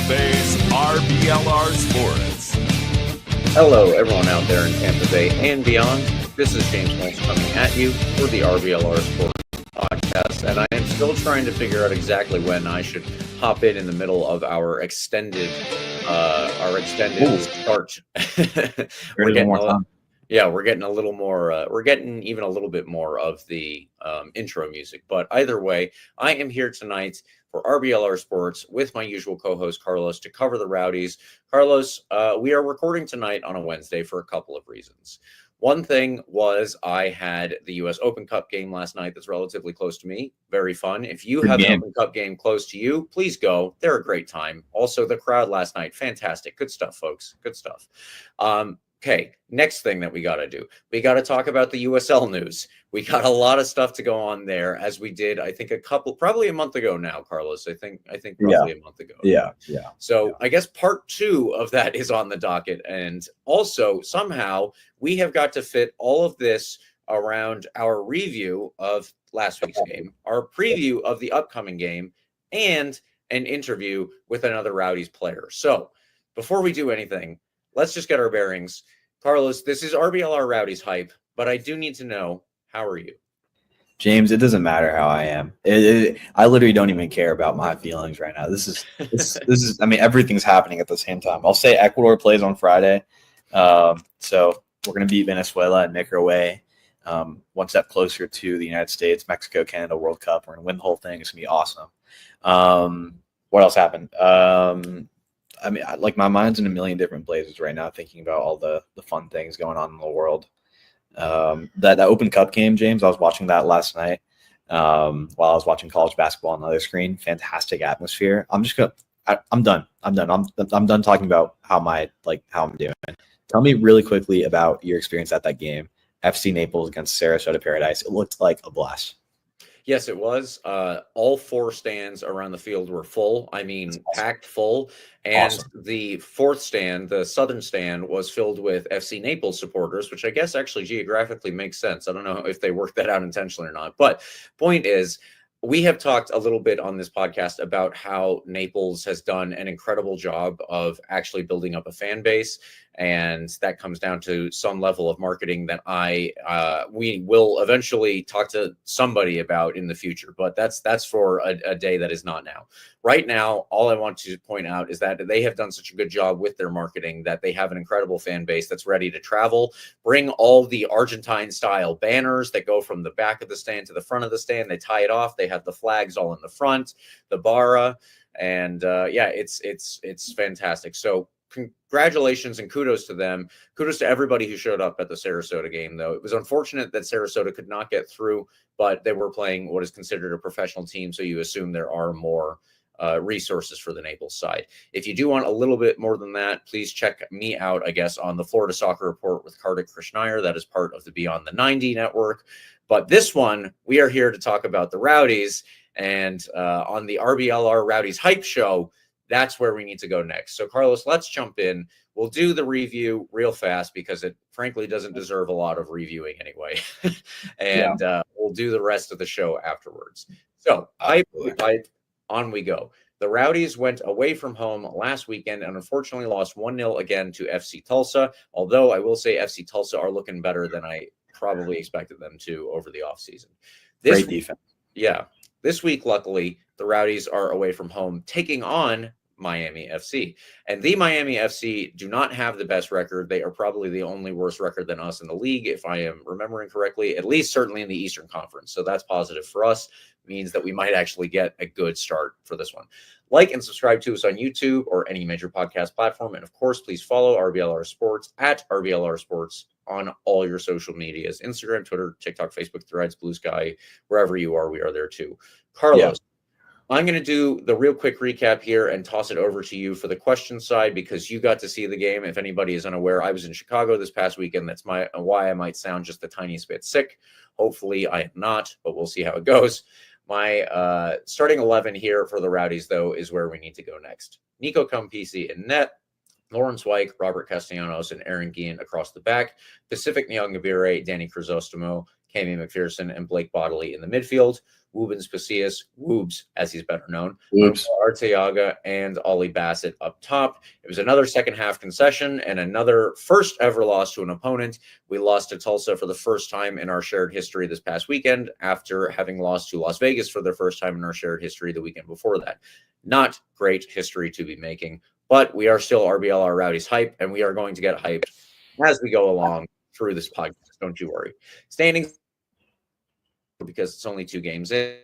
Tampa Bay's RBLR Sports. Hello, everyone out there in Tampa Bay and beyond. This is James Walsh coming at you for the RBLR Sports podcast, and I am still trying to figure out exactly when I should hop in the middle of our extended start. We're getting a little more. We're getting even a little bit more of the intro music. But either way, I am here tonight for RBLR Sports with my usual co-host Carlos to cover the Rowdies. Carlos, we are recording tonight on a Wednesday for a couple of reasons. One thing was I had the U.S. Open Cup game last night that's relatively close to me. Very fun. If you have an Open Cup game close to you, please go. They're a great time. Also, the crowd last night, fantastic. Good stuff, folks. Good stuff. Okay, next thing that we got to do. We got to talk about the USL news. We got a lot of stuff to go on there, as we did, I think, probably a month ago now, Carlos. I think roughly a month ago. Yeah. So I guess part 2 of that is on the docket. And also, somehow, we have got to fit all of this around our review of last week's game, our preview of the upcoming game, and an interview with another Rowdies player. So before we do anything, let's just get our bearings. Carlos, this is RBLR Rowdies hype, but I do need to know, how are you? James, it doesn't matter how I am. I literally don't even care about my feelings right now. This is. I mean, everything's happening at the same time. I'll say Ecuador plays on Friday, so we're gonna beat Venezuela and make our way one step closer to the United States, Mexico, Canada World Cup. We're gonna win the whole thing. It's gonna be awesome. What else happened? I mean, my mind's in a million different places right now, thinking about all the fun things going on in the world. That Open Cup game, James, I was watching that last night while I was watching college basketball on the other screen. Fantastic atmosphere. I'm done. I'm done talking about how I'm doing. Tell me really quickly about your experience at that game. FC Naples against Sarasota Paradise. It looked like a blast. Yes, it was. All 4 stands around the field were full. I mean, awesome. Packed full. And the 4th stand, the southern stand, was filled with FC Naples supporters, which I guess actually geographically makes sense. I don't know if they worked that out intentionally or not. But point is, we have talked a little bit on this podcast about how Naples has done an incredible job of actually building up a fan base. And that comes down to some level of marketing that we will eventually talk to somebody about in the future. But that's for a day that is not now. Right now, all I want to point out is that they have done such a good job with their marketing that they have an incredible fan base that's ready to travel, bring all the Argentine-style banners that go from the back of the stand to the front of the stand. They tie it off. They have the flags all in the front, the barra, and it's fantastic. So congratulations and kudos to them. Kudos to everybody who showed up at the Sarasota game, though. It was unfortunate that Sarasota could not get through, but they were playing what is considered a professional team, so you assume there are more resources for the Naples side. If you do want a little bit more than that, please check me out, I guess, on the Florida Soccer Report with Kartik Krishnaiyer. That is part of the Beyond the 90 network. But this one, we are here to talk about the Rowdies, and on the RBLR Rowdies Hype Show, that's where we need to go next. So, Carlos, let's jump in. We'll do the review real fast because it frankly doesn't deserve a lot of reviewing anyway. And we'll do the rest of the show afterwards. So, on we go. The Rowdies went away from home last weekend and unfortunately lost 1-0 again to FC Tulsa, although I will say FC Tulsa are looking better than I probably expected them to over the offseason. Great defense. Yeah. This week, luckily, the Rowdies are away from home taking on Miami FC. And the Miami FC do not have the best record. They are probably the only worse record than us in the league, if I am remembering correctly, at least certainly in the Eastern Conference. So that's positive for us. Means that we might actually get a good start for this one. Like and subscribe to us on YouTube or any major podcast platform. And of course, please follow RBLR Sports at RBLR Sports on all your social medias, Instagram, Twitter, TikTok, Facebook, Threads, Blue Sky, wherever you are, we are there too. Carlos, I'm going to do the real quick recap here and toss it over to you for the question side because you got to see the game. If anybody is unaware, I was in Chicago this past weekend. That's why I might sound just a tiniest bit sick. Hopefully I am not, but we'll see how it goes. My starting 11 here for the Rowdies, though, is where we need to go next. Nico Campisi in net, Lawrence White, Robert Castellanos, and Aaron Guillen across the back. Pacific Nyongabire, Danny Crisostomo, Cammy McPherson and Blake Bodley in the midfield. Woobens Pacius, Woobs, as he's better known, Woobs. Arteaga, and Ollie Bassett up top. It was another second half concession and another first ever loss to an opponent. We lost to Tulsa for the first time in our shared history this past weekend after having lost to Las Vegas for the first time in our shared history the weekend before that. Not great history to be making, but we are still RBLR Rowdies hype, and we are going to get hyped as we go along through this podcast. Don't you worry. Standings, because it's only 2 games in.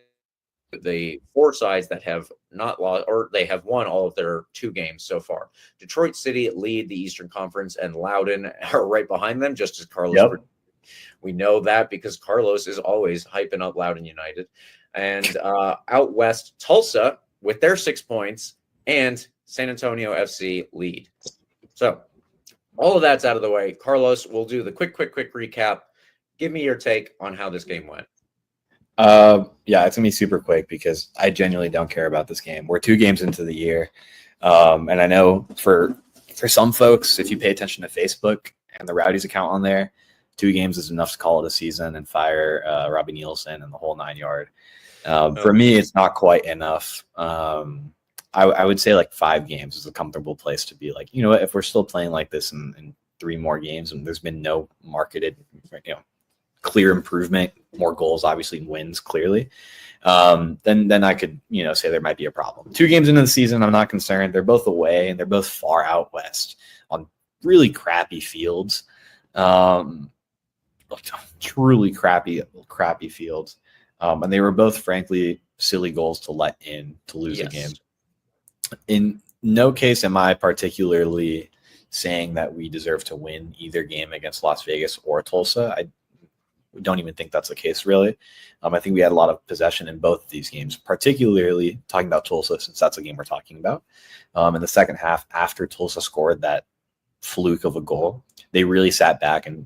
The 4 sides that have not lost, or they have won all of their 2 games so far. Detroit City lead the Eastern Conference, and Loudoun are right behind them, just as Carlos. Yep. We know that because Carlos is always hyping up Loudoun United. And out west, Tulsa with their 6 points, and San Antonio FC lead. So all of that's out of the way. Carlos, we'll do the quick recap. Give me your take on how this game went. Yeah, it's gonna be super quick because I genuinely don't care about this game. We're 2 games into the year, and I know for some folks, if you pay attention to Facebook and the Rowdies account on there, 2 games is enough to call it a season and fire Robbie Nielsen and the whole 9 yard. For me, it's not quite enough. I would say like 5 games is a comfortable place to be. Like, you know what, if we're still playing like this in 3 more games and there's been no marketed, clear improvement, more goals, obviously wins clearly, then I could, say there might be a problem. 2 games into the season, I'm not concerned. They're both away and they're both far out west on really crappy fields, truly crappy fields. And they were both, frankly, silly goals to let in to lose a game. In no case am I particularly saying that we deserve to win either game against Las Vegas or Tulsa. I don't even think that's the case, really. I think we had a lot of possession in both of these games, particularly talking about Tulsa, since that's the game we're talking about. In the second half, after Tulsa scored that fluke of a goal, they really sat back, and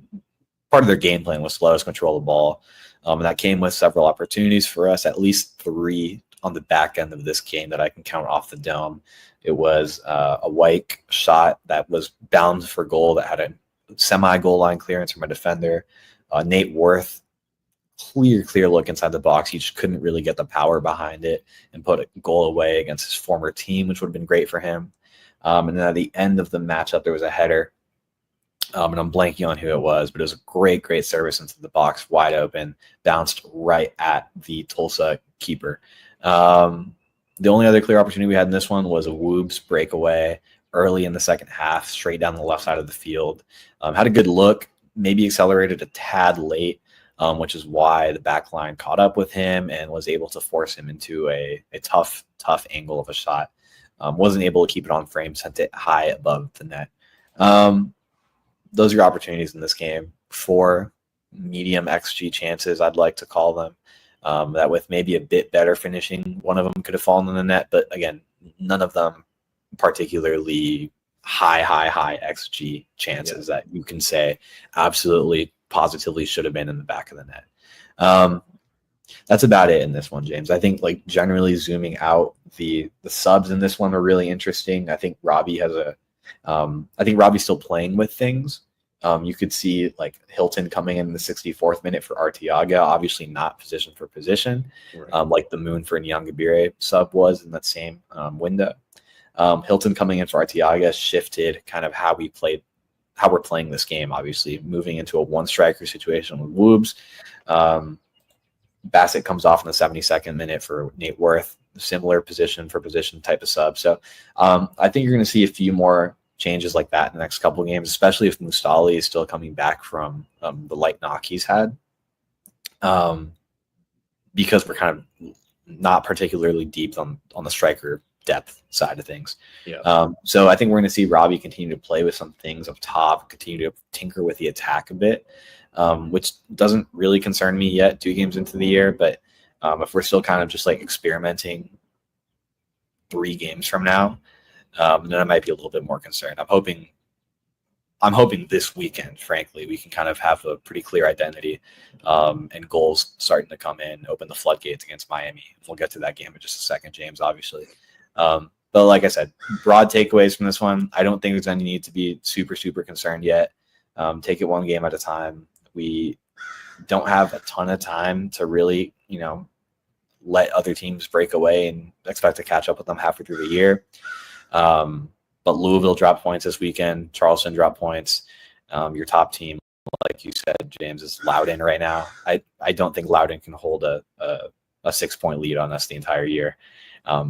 part of their game plan was to let us control the ball. And that came with several opportunities for us, at least 3 on the back end of this game that I can count off the dome. It was a Wyke shot that was bound for goal that had a semi-goal line clearance from a defender. Nate Worth, clear look inside the box. He just couldn't really get the power behind it and put a goal away against his former team, which would have been great for him. And then at the end of the matchup, there was a header. And I'm blanking on who it was, but it was a great service into the box, wide open, bounced right at the Tulsa keeper. The only other clear opportunity we had in this one was a Woobs breakaway early in the second half, straight down the left side of the field. Had a good look, maybe accelerated a tad late, which is why the back line caught up with him and was able to force him into a tough angle of a shot. Wasn't able to keep it on frame, sent it high above the net. Those are your opportunities in this game. 4 medium XG chances, I'd like to call them. That with maybe a bit better finishing, one of them could have fallen in the net. But again, none of them particularly high XG chances that you can say absolutely, positively should have been in the back of the net. That's about it in this one, James. I think, like, generally zooming out, the subs in this one are really interesting. I think Robbie has I think Robbie's still playing with things. You could see like Hilton coming in the 64th minute for Arteaga, obviously not position for position, right. Like the Moon for Nyangabire sub was in that same window. Hilton coming in for Arteaga shifted kind of how we're playing this game, obviously moving into a 1 striker situation with Woobs. Bassett comes off in the 72nd minute for Nate Worth, similar position for position type of sub. So I think you're going to see a few more changes like that in the next couple of games, especially if Mustali is still coming back from the light knock he's had, because we're kind of not particularly deep on the striker depth side of things. So I think we're going to see Robbie continue to play with some things up top, continue to tinker with the attack a bit, which doesn't really concern me yet 2 games into the year. But if we're still kind of just like experimenting 3 games from now, then I might be a little bit more concerned. I'm hoping this weekend, frankly, we can kind of have a pretty clear identity, and goals starting to come in, open the floodgates against Miami. We'll get to that game in just a second, James, obviously. But like I said, broad takeaways from this one. I don't think there's any need to be super concerned yet. Take it 1 game at a time. We don't have a ton of time to really, let other teams break away and expect to catch up with them halfway through the year. But Louisville dropped points this weekend. Charleston dropped points. Your top team, like you said, James, is Loudoun right now. I don't think Loudoun can hold a 6-point lead on us the entire year.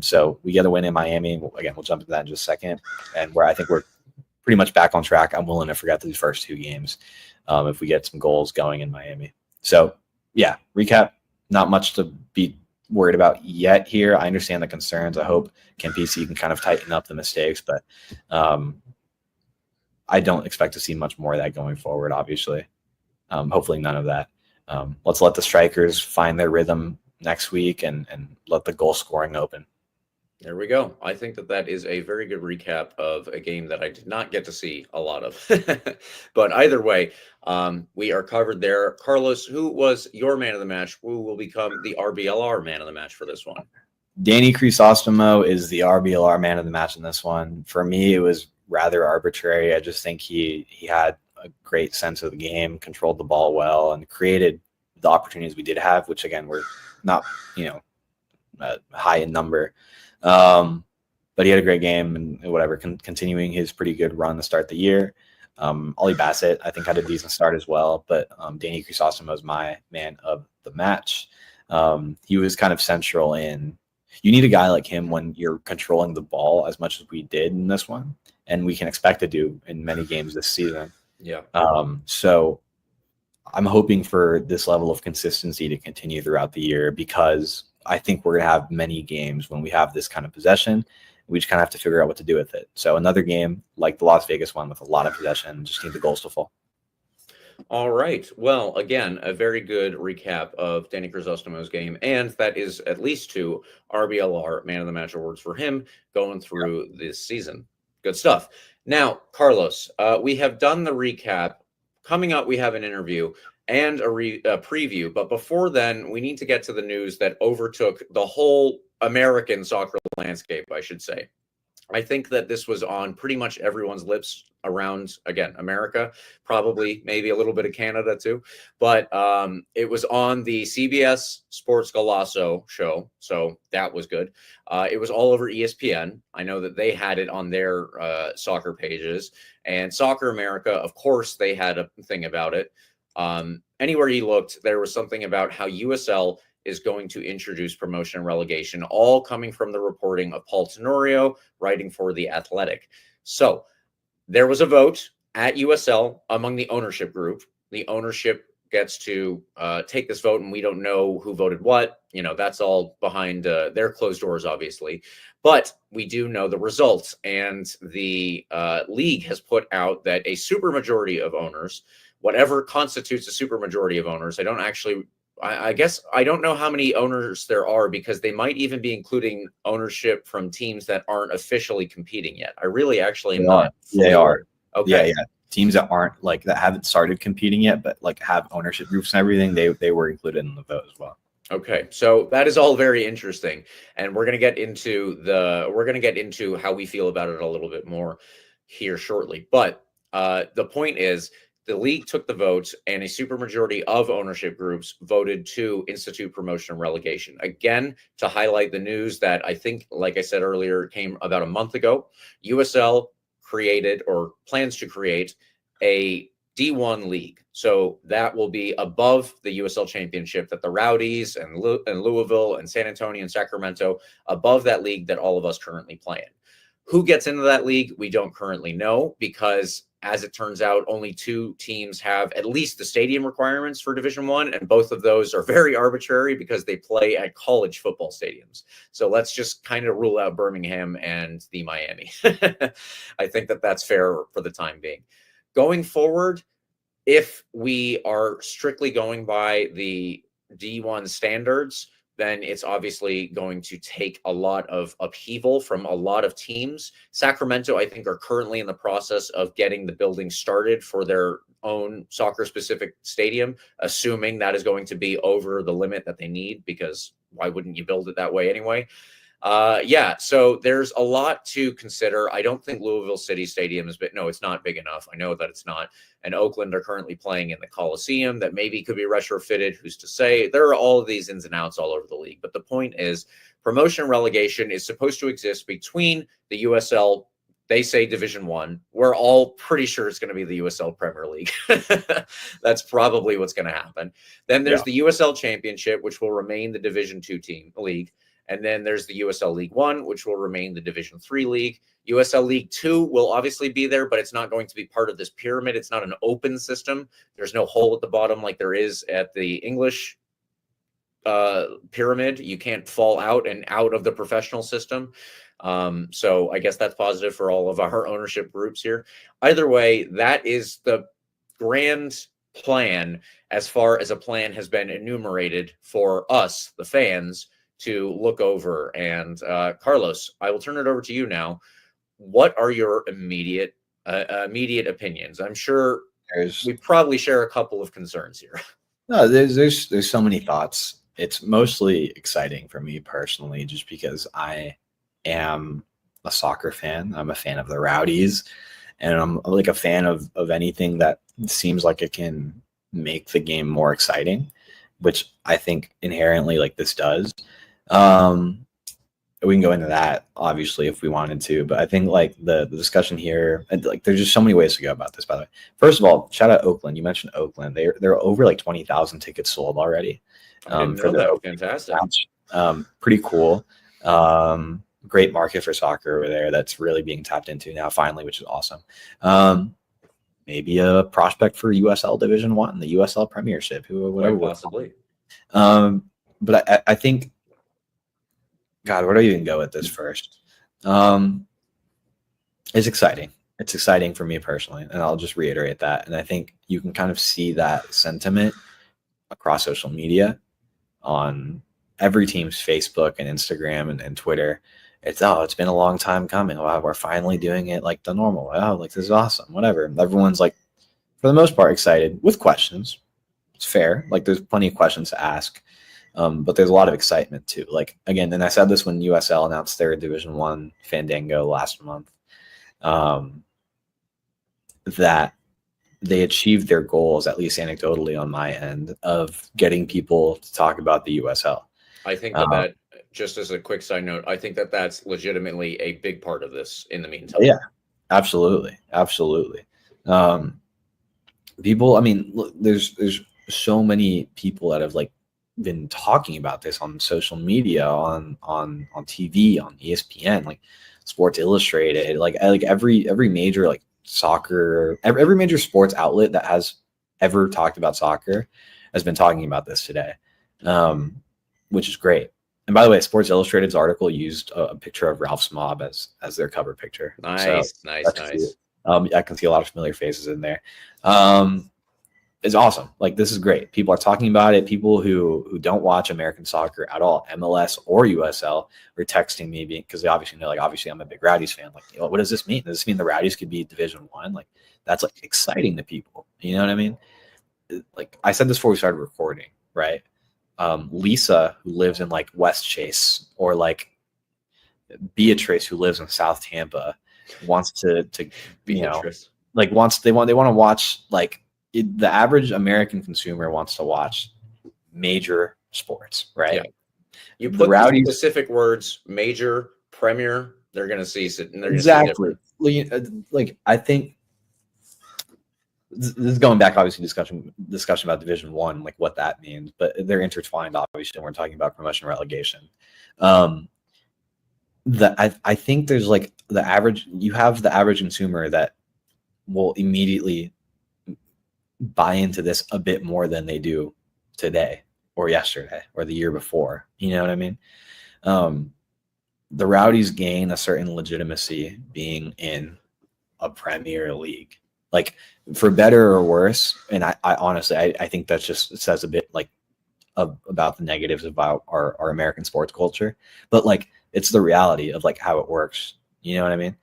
So we get a win in Miami. Again, we'll jump into that in just a second. And I think we're pretty much back on track. I'm willing to forget these first 2 games if we get some goals going in Miami. So, yeah, recap, not much to be worried about yet here. I understand the concerns. I hope Campisi can kind of tighten up the mistakes, but I don't expect to see much more of that going forward, obviously. Hopefully none of that. Let's let the strikers find their rhythm next week and let the goal scoring open. There we go. I think that is a very good recap of a game that I did not get to see a lot of. But either way, we are covered there. Carlos, who was your man of the match? Who will become the RBLR man of the match for this one? Danny Crisostomo is the RBLR man of the match in this one. For me, it was rather arbitrary. I just think he had a great sense of the game, controlled the ball well, and created the opportunities we did have, which again were not, high in number. But he had a great game and whatever, continuing his pretty good run to start the year. Ollie Bassett, I think, had a decent start as well, but Danny Crisostomo is my man of the match. He was kind of central in, you need a guy like him when you're controlling the ball as much as we did in this one, and we can expect to do in many games this season. Yeah. So I'm hoping for this level of consistency to continue throughout the year, because I think we're going to have many games when we have this kind of possession. We just kind of have to figure out what to do with it. So another game like the Las Vegas one with a lot of possession, just need the goals to fall. All right. Well, again, a very good recap of Danny Crisostomo's game, and that is at least 2 RBLR Man of the Match awards for him going through this season. Good stuff. Now, Carlos, we have done the recap. Coming up, we have an interview and a preview. But before then, we need to get to the news that overtook the whole American soccer landscape, I should say. I think that this was on pretty much everyone's lips around, again, America, probably maybe a little bit of Canada too. But it was on the CBS Sports Golazo show, so that was good. It was all over ESPN. I know that they had it on their soccer pages. And Soccer America, of course, they had a thing about it. Anywhere you looked, there was something about how USL is going to introduce promotion and relegation, all coming from the reporting of Paul Tenorio, writing for The Athletic. So there was a vote at USL among the ownership group. The ownership gets to take this vote, and we don't know who voted what. That's all behind their closed doors, obviously. But we do know the results, and the league has put out that a supermajority of owners, whatever constitutes a supermajority of owners, I guess I don't know how many owners there are, because they might even be including ownership from teams that aren't officially competing yet. I really actually am not. They are. Okay. Yeah. Teams that aren't that haven't started competing yet, but have ownership groups and everything, they were included in the vote as well. Okay, so that is all very interesting, and we're going to get into how we feel about it a little bit more here shortly. But the point is, the league took the vote, and a supermajority of ownership groups voted to institute promotion and relegation. Again, to highlight the news that I think, like I said earlier, came about a month ago, USL created or plans to create a D1 league. So that will be above the USL Championship that the Rowdies and Louisville and San Antonio and Sacramento, above that league that all of us currently play in. Who gets into that league, we don't currently know, because as it turns out, only 2 teams have at least the stadium requirements for Division I, and both of those are very arbitrary because they play at college football stadiums. So let's just kind of rule out Birmingham and the Miami. I think that that's fair for the time being. Going forward, if we are strictly going by the D1 standards, then it's obviously going to take a lot of upheaval from a lot of teams. Sacramento, I think, are currently in the process of getting the building started for their own soccer-specific stadium, assuming that is going to be over the limit that they need, because why wouldn't you build it that way anyway? Yeah, so there's a lot to consider. I don't think Louisville City Stadium is big. No, it's not big enough. I know that it's not. And Oakland are currently playing in the Coliseum that maybe could be retrofitted. Who's to say? There are all of these ins and outs all over the league. But the point is, promotion and relegation is supposed to exist between the USL. They say Division One. We're all pretty sure it's going to be the USL Premier League. That's probably what's going to happen. Then there's the USL Championship, which will remain the Division Two team league. And then there's the USL League One, which will remain the Division Three league. USL League Two will obviously be there, but it's not going to be part of this pyramid. It's not an open system. There's no hole at the bottom like there is at the English pyramid. You can't fall out and out of the professional system. So I guess that's positive for all of our ownership groups here. Either way, that is the grand plan as far as a plan has been enumerated for us, the fans, to look over. And Carlos, I will turn it over to you now. What are your immediate opinions? I'm sure we probably share a couple of concerns here. No, there's so many thoughts. It's mostly exciting for me personally, just because I am a soccer fan. I'm a fan of the Rowdies, and I'm like a fan of anything that seems like it can make the game more exciting, which I think inherently like this does. We can go into that obviously if we wanted to, but I think like the discussion here, like there's just so many ways to go about this. By the way, first of all, shout out Oakland. You mentioned Oakland. They're over like 20,000 tickets sold already. I didn't know that. Fantastic. Pretty cool. Great market for soccer over there that's really being tapped into now finally, which is awesome. Maybe a prospect for USL Division One, the USL Premiership, whatever. Possibly. But I think, God, where do I even go with this first? It's exciting. It's exciting for me personally, and I'll just reiterate that. And I think you can kind of see that sentiment across social media on every team's Facebook and Instagram and Twitter. It's been a long time coming. Wow, we're finally doing it like the normal way. Oh, like this is awesome. Whatever. Everyone's like, for the most part, excited with questions. It's fair. Like there's plenty of questions to ask. But there's a lot of excitement too. Like again, and I said this when USL announced their Division One Fandango last month, that they achieved their goals, at least anecdotally on my end, of getting people to talk about the USL. I think that just as a quick side note, I think that that's legitimately a big part of this in the meantime. Yeah, absolutely. People, I mean, look, there's so many people that have like been talking about this on social media, on TV, on ESPN, like Sports Illustrated, like every major like soccer, every major sports outlet that has ever talked about soccer has been talking about this today, which is great. And by the way, Sports Illustrated's article used a picture of Ralph's mob as their cover picture. Nice. I can see a lot of familiar faces in there. It's awesome. Like this is great. People are talking about it. People who don't watch American soccer at all, MLS or USL, were texting me because they obviously know. Like obviously, I'm a big Rowdies fan. Like, what does this mean? Does this mean the Rowdies could be Division One? Like that's like exciting to people. You know what I mean? Like I said this before we started recording, right? Lisa, who lives in like West Chase, or like Beatrice, who lives in South Tampa, wants to Beatrice. They want to watch like. The average American consumer wants to watch major sports, right? Yeah. You put the specific words, major, premier, they're going to see it. And they're exactly. Like I think this is going back, obviously, discussion about Division One, like what that means, but they're intertwined, obviously, when we're talking about promotion and relegation. I think there's like you have the average consumer that will immediately buy into this a bit more than they do today or yesterday or the year before. You know what I mean? The Rowdies gain a certain legitimacy being in a Premier League, like for better or worse. And I honestly, I think that just says a bit like about the negatives about our American sports culture, but like it's the reality of like how it works. You know what I mean?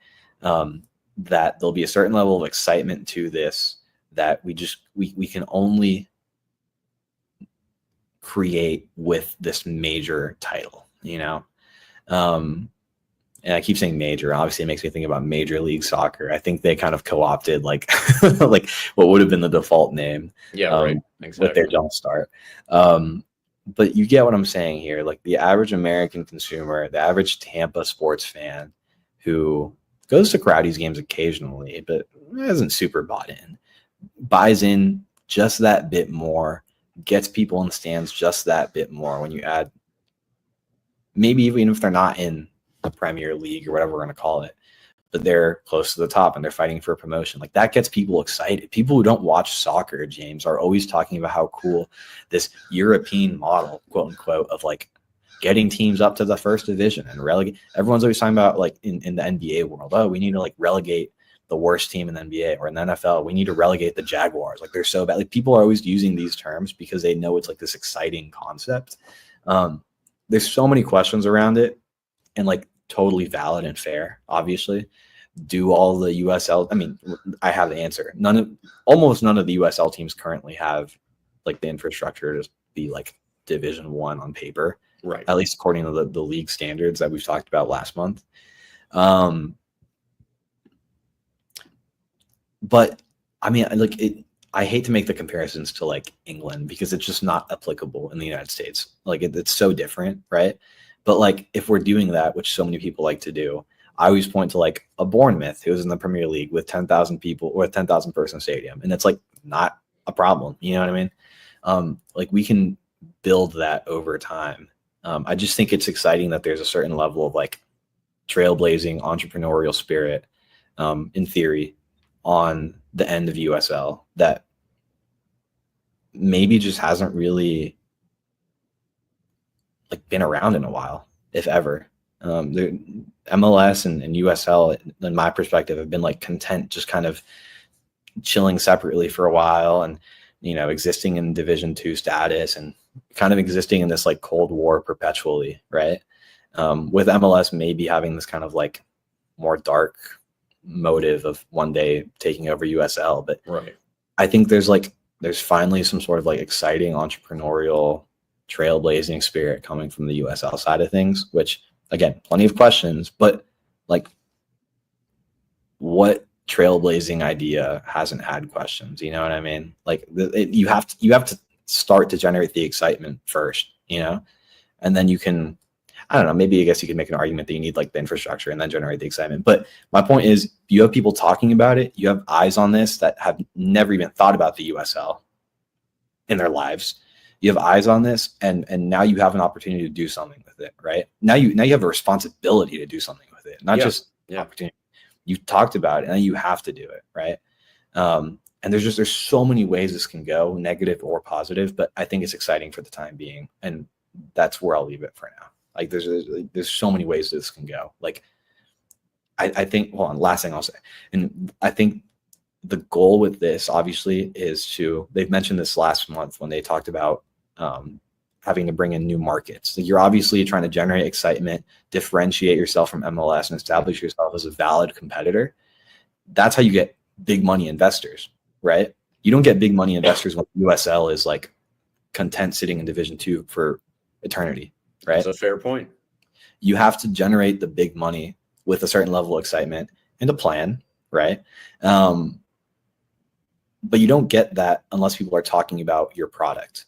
That there'll be a certain level of excitement to this that we can only create with this major title, you know? And I keep saying major. Obviously, it makes me think about Major League Soccer. I think they kind of co-opted like like what would have been the default name. Yeah, right. Exactly. With their jump start. But you get what I'm saying here. Like the average American consumer, the average Tampa sports fan who goes to Crowdy's games occasionally, but isn't super bought in, buys in just that bit more, gets people in the stands just that bit more when you add, maybe even if they're not in the Premier League or whatever we're going to call it, but they're close to the top and they're fighting for a promotion. Like that gets people excited. People who don't watch soccer, James, are always talking about how cool this European model, quote unquote, of like getting teams up to the first division and relegate. Everyone's always talking about like in the NBA world, oh, we need to like relegate the worst team in the NBA, or in the NFL, we need to relegate the Jaguars. Like they're so bad. Like people are always using these terms because they know it's like this exciting concept. There's so many questions around it, and like totally valid and fair, obviously. Do all the USL, I mean, I have the answer. Almost none of the USL teams currently have like the infrastructure to be like Division One on paper, right? At least according to the league standards that we've talked about last month. But I mean, like I hate to make the comparisons to like England because it's just not applicable in the United States. Like it's so different, right? But like if we're doing that, which so many people like to do, I always point to like a Bournemouth who was in the Premier League with 10,000 people or a 10,000 person stadium, and it's like not a problem. You know what I mean? Like we can build that over time. I just think it's exciting that there's a certain level of like trailblazing entrepreneurial spirit, in theory, on the end of USL that maybe just hasn't really like been around in a while, if ever. The MLS and USL, in my perspective, have been like content, just kind of chilling separately for a while, and existing in Division II status and kind of existing in this like Cold War perpetually, right? With MLS maybe having this kind of like more dark motive of one day taking over USL, but right. I think there's finally some sort of like exciting entrepreneurial trailblazing spirit coming from the USL side of things, which again, plenty of questions, but like what trailblazing idea hasn't had questions? You know what I mean? Like you have to start to generate the excitement first, and then you can, I don't know, maybe I guess you could make an argument that you need like the infrastructure and then generate the excitement. But my point is, you have people talking about it. You have eyes on this that have never even thought about the USL in their lives. You have eyes on this, and now you have an opportunity to do something with it, right? Now you have a responsibility to do something with it, not just opportunity. You talked about it, and you have to do it, right? And there's so many ways this can go, negative or positive, but I think it's exciting for the time being, and that's where I'll leave it for now. Like there's so many ways this can go. Like I think, hold on, last thing I'll say, and I think the goal with this obviously is they've mentioned this last month when they talked about having to bring in new markets. So you're obviously trying to generate excitement, differentiate yourself from MLS, and establish yourself as a valid competitor. That's how you get big money investors, right? You don't get big money investors when USL is like content sitting in Division II for eternity, right? That's a fair point. You have to generate the big money with a certain level of excitement and a plan, right? But you don't get that unless people are talking about your product,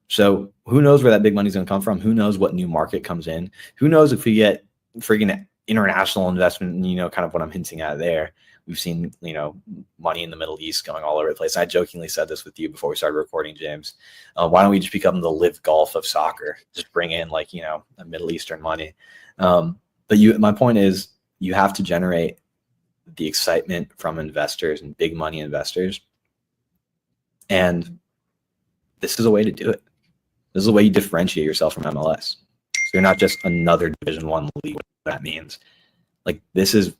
So who knows where that big money is going to come from? Who knows what new market comes in? Who knows if we get freaking international investment, and kind of what I'm hinting at there. We've seen, money in the Middle East going all over the place. I jokingly said this with you before we started recording, James. Why don't we just become the Live Golf of soccer? Just bring in a Middle Eastern money. But my point is, you have to generate the excitement from investors and big money investors. And this is a way to do it. This is a way you differentiate yourself from MLS. So you're not just another Division I league, what that means. Like, this is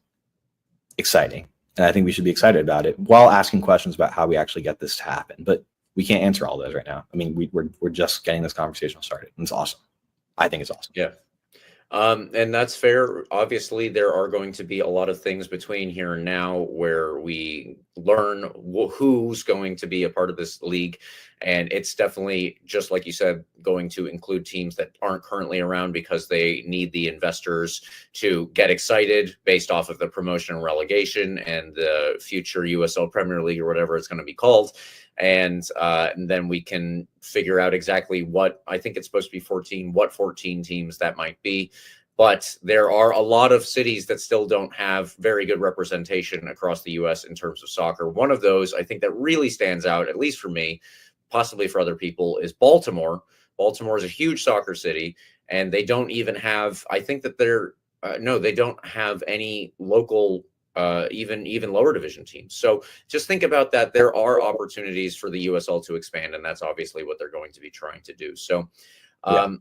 exciting. And I think we should be excited about it while asking questions about how we actually get this to happen. But we can't answer all those right now. I mean, we're just getting this conversation started. And it's awesome. I think it's awesome. Yeah. And that's fair. Obviously, there are going to be a lot of things between here and now where we learn who's going to be a part of this league And it's definitely, just like you said, going to include teams that aren't currently around because they need the investors to get excited based off of the promotion and relegation and the future USL Premier League or whatever it's going to be called. And then we can figure out exactly what, I think it's supposed to be 14, what 14 teams that might be. But there are a lot of cities that still don't have very good representation across the US in terms of soccer. One of those, I think, that really stands out, at least for me, possibly for other people, is Baltimore. Baltimore is a huge soccer city, and they don't even have, I think that they're, no, they don't have any local, even lower division teams. So just think about that. There are opportunities for the USL to expand, and that's obviously what they're going to be trying to do. So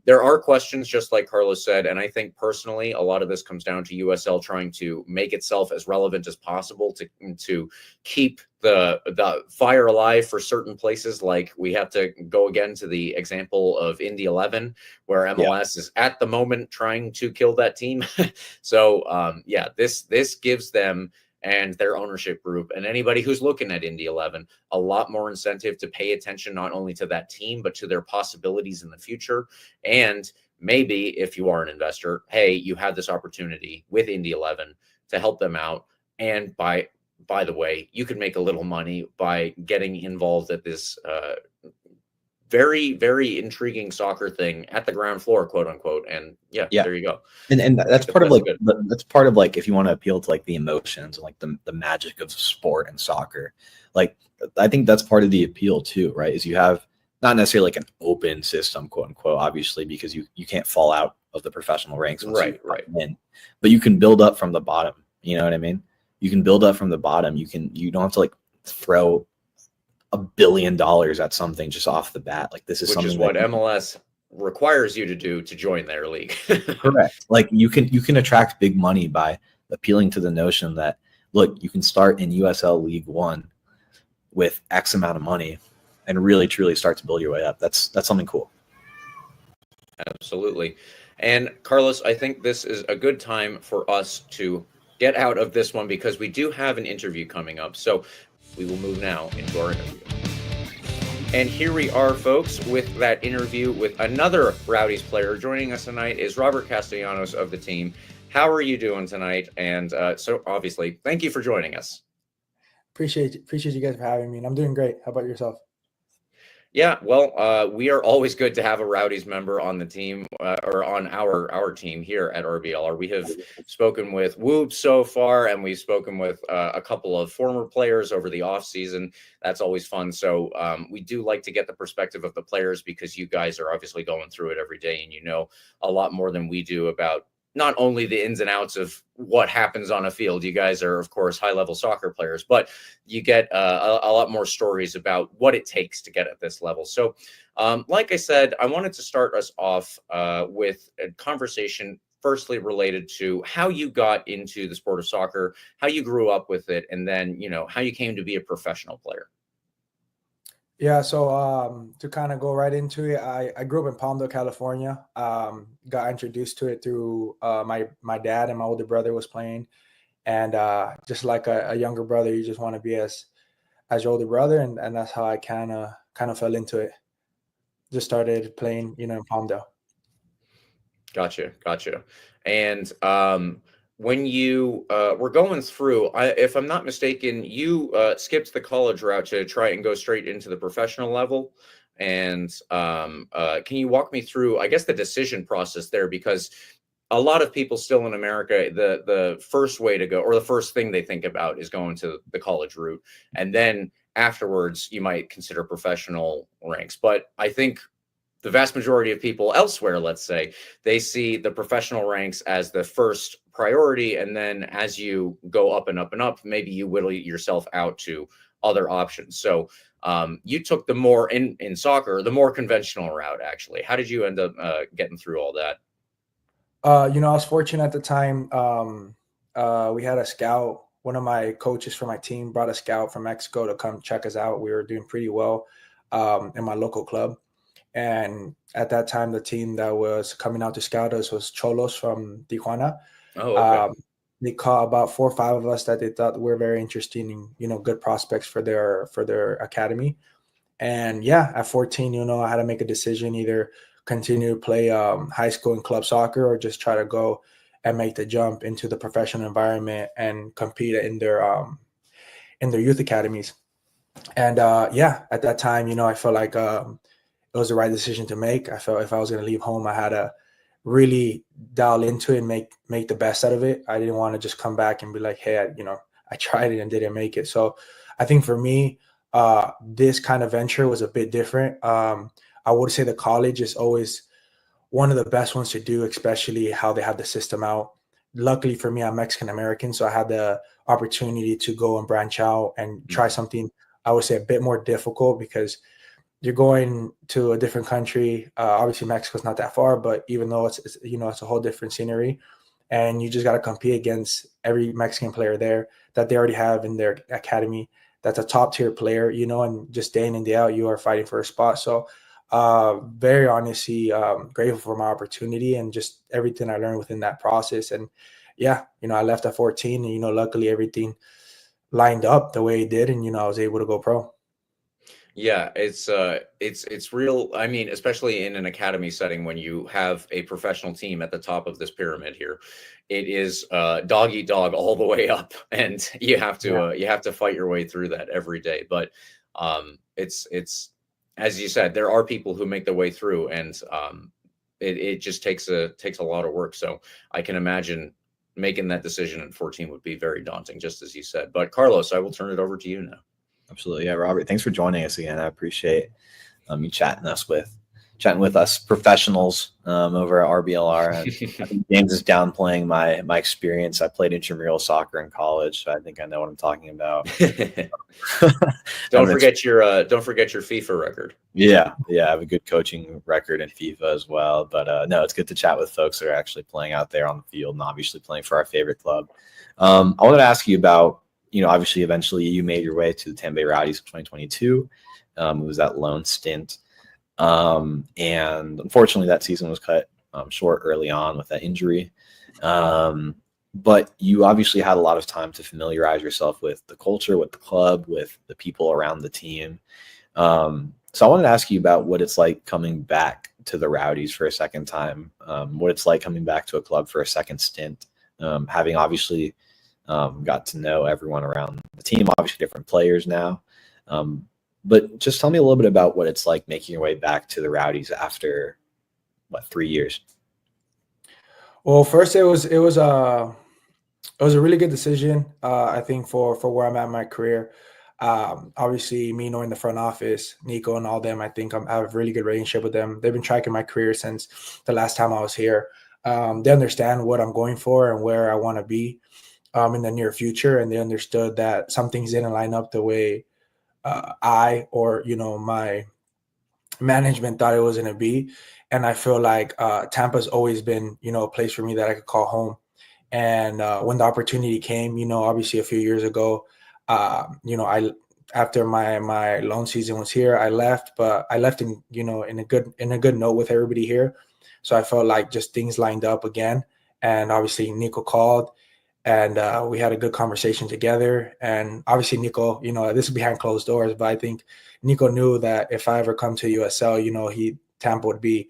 there are questions, just like Carlos said, and I think personally, a lot of this comes down to USL trying to make itself as relevant as possible to keep the fire alive for certain places. Like we have to go again to the example of Indy 11, where MLS is at the moment trying to kill that team. So this gives them and their ownership group and anybody who's looking at Indy 11 a lot more incentive to pay attention not only to that team but to their possibilities in the future. And maybe if you are an investor, hey, you have this opportunity with Indy 11 to help them out. And by the way, you can make a little money by getting involved at this very, very intriguing soccer thing at the ground floor, quote unquote. And there you go. And that's part of like that's part of like if you want to appeal to like the emotions and like the magic of sport and soccer. Like I think that's part of the appeal too, right? Is you have not necessarily like an open system, quote unquote, obviously, because you can't fall out of the professional ranks once you win, but you can build up from the bottom. You know what I mean? You can build up from the bottom. You don't have to like throw $1 billion at something just off the bat. Like this is something what MLS requires you to do to join their league. Correct. Like you can attract big money by appealing to the notion that, look, you can start in USL League One with X amount of money and really truly start to build your way up. That's something cool. Absolutely. And Carlos, I think this is a good time for us to get out of this one because we do have an interview coming up. So we will move now into our interview. And here we are, folks, with that interview with another Rowdies player. Joining us tonight is Robert Castellanos of the team. How are you doing tonight? And so obviously, thank you for joining us. Appreciate you guys for having me. And I'm doing great. How about yourself? Yeah, well, we are always good to have a Rowdies member on the team or on our team here at RBLR. We have spoken with Whoop so far, and we've spoken with a couple of former players over the off season. That's always fun. So we do like to get the perspective of the players because you guys are obviously going through it every day, and you know a lot more than we do about not only the ins and outs of what happens on a field. You guys are, of course, high-level soccer players, but you get a lot more stories about what it takes to get at this level. So, like I said, I wanted to start us off with a conversation firstly related to how you got into the sport of soccer, how you grew up with it, and then, you know, how you came to be a professional player. Yeah, so to kind of go right into it, I grew up in Palmdale, California. Got introduced to it through my dad and my older brother was playing, and just like a younger brother, you just want to be as your older brother, and that's how I kind of fell into it. Just started playing, in Palmdale. Gotcha. And when you were going through, if I'm not mistaken, you skipped the college route to try and go straight into the professional level. And can you walk me through, I guess, the decision process there? Because a lot of people still in America, the first way to go, or the first thing they think about is going to the college route. And then afterwards, you might consider professional ranks. But I think the vast majority of people elsewhere, let's say, they see the professional ranks as the first priority. And then as you go up and up and up, maybe you whittle yourself out to other options. So you took the more in soccer, the more conventional route, actually. How did you end up getting through all that? I was fortunate at the time. We had a scout. One of my coaches for my team brought a scout from Mexico to come check us out. We were doing pretty well in my local club. And at that time, the team that was coming out to scout us was Cholos from Tijuana. Oh, okay. They caught about 4 or 5 of us that they thought were very interesting and, good prospects for their academy. And yeah, at 14, I had to make a decision, either continue to play high school and club soccer, or just try to go and make the jump into the professional environment and compete in their youth academies. And yeah, at that time, I felt like it was the right decision to make. I felt if I was going to leave home, I had to really dial into it and make the best out of it. I didn't want to just come back and be like, hey, I tried it and didn't make it. So I think for me, this kind of venture was a bit different. I would say the college is always one of the best ones to do, especially how they have the system out. Luckily for me, I'm Mexican American, so I had the opportunity to go and branch out and try something, I would say, a bit more difficult, because you're going to a different country. Obviously, Mexico's not that far, but even though it's a whole different scenery, and you just got to compete against every Mexican player there that they already have in their academy. That's a top tier player, and just day in and day out, you are fighting for a spot. So very honestly, grateful for my opportunity and just everything I learned within that process. And yeah, I left at 14, and, luckily everything lined up the way it did. And, I was able to go pro. Yeah, it's real. I mean, especially in an academy setting, when you have a professional team at the top of this pyramid here, it is dog eat dog all the way up, and you have to fight your way through that every day. But it's as you said, there are people who make their way through, and it just takes a lot of work. So I can imagine making that decision at 14 would be very daunting, just as you said. But Carlos, I will turn it over to you now. Absolutely. Yeah, Robert, thanks for joining us again. I appreciate you chatting with us professionals over at RBLR. I think James is downplaying my experience. I played intramural soccer in college, so I think I know what I'm talking about. Don't forget your FIFA record. Yeah, I have a good coaching record in FIFA as well. But no, it's good to chat with folks that are actually playing out there on the field and obviously playing for our favorite club. I wanted to ask you about, obviously, eventually you made your way to the Tampa Bay Rowdies in 2022. It was that lone stint. And unfortunately, that season was cut short early on with that injury. But you obviously had a lot of time to familiarize yourself with the culture, with the club, with the people around the team. So I wanted to ask you about what it's like coming back to the Rowdies for a second time, what it's like coming back to a club for a second stint, having obviously got to know everyone around the team, obviously different players now. But just tell me a little bit about what it's like making your way back to the Rowdies after 3 years. Well, first it was a really good decision. I think for where I'm at in my career. Obviously, me knowing the front office, Nico and all them, I think I have a really good relationship with them. They've been tracking my career since the last time I was here. They understand what I'm going for and where I want to be in the near future, and they understood that some things didn't line up the way my management thought it was going to be. And I feel like Tampa's always been, a place for me that I could call home. And when the opportunity came, obviously a few years ago, I after my loan season was here, I left, but I left in a good note with everybody here. So I felt like just things lined up again. And obviously Nico called, and we had a good conversation together. And obviously Nico, this is behind closed doors, but I think Nico knew that if I ever come to USL, Tampa would be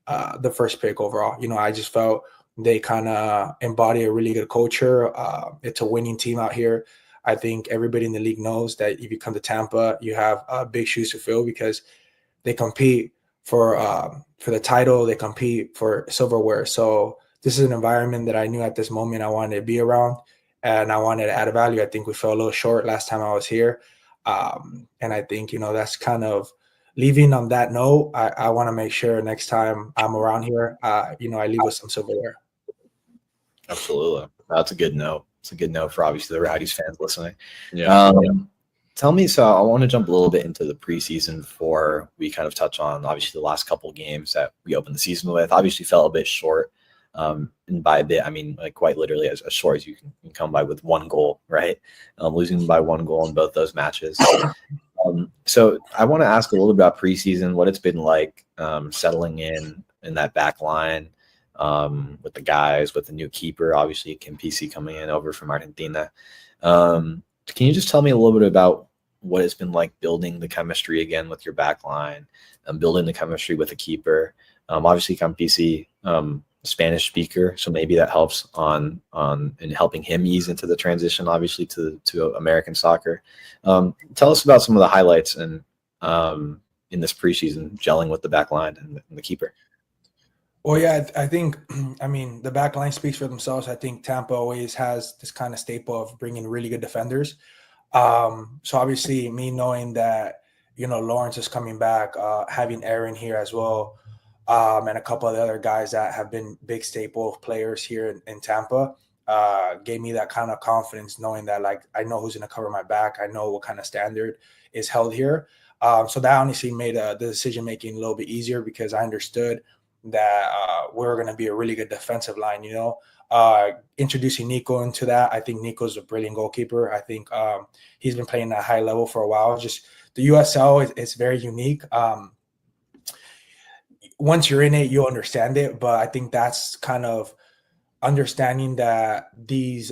the first pick overall. I just felt they kind of embody a really good culture. It's a winning team out here. I think everybody in the league knows that if you come to Tampa, you have big shoes to fill, because they compete for the title. They compete for silverware. So this is an environment that I knew at this moment I wanted to be around, and I wanted to add value. I think we fell a little short last time I was here. And I think, that's kind of leaving on that note. I want to make sure next time I'm around here, I leave with some silverware. Absolutely. That's a good note. It's a good note for obviously the Rowdies fans listening. Yeah. Tell me, so I want to jump a little bit into the preseason before we kind of touch on obviously the last couple of games that we opened the season with. Obviously fell a bit short. And by a bit, I mean like quite literally as short as you can come by with one goal, right? Losing by one goal in both those matches. So I want to ask a little bit about preseason, what it's been like settling in that back line with the guys, with the new keeper, obviously Kim PC coming in over from Argentina. Can you just tell me a little bit about what it's been like building the chemistry again with your back line, building the chemistry with a keeper. Obviously, Campisi, Spanish speaker, so maybe that helps on in helping him ease into the transition, obviously to American soccer. Tell us about some of the highlights and in this preseason, gelling with the back line and the keeper. Well, yeah, I think, I mean, the back line speaks for themselves. I think Tampa always has this kind of staple of bringing really good defenders. So obviously, me knowing that, Lawrence is coming back, having Aaron here as well, and a couple of the other guys that have been big staple players here in Tampa, gave me that kind of confidence, knowing that, like, I know who's going to cover my back. I know what kind of standard is held here. So that honestly made the decision making a little bit easier, because I understood that we're going to be a really good defensive line. Introducing Nico into that, I think Nico's a brilliant goalkeeper. I think he's been playing at a high level for a while. Just the USL is very unique. Once you're in it, you'll understand it. But I think that's kind of understanding that these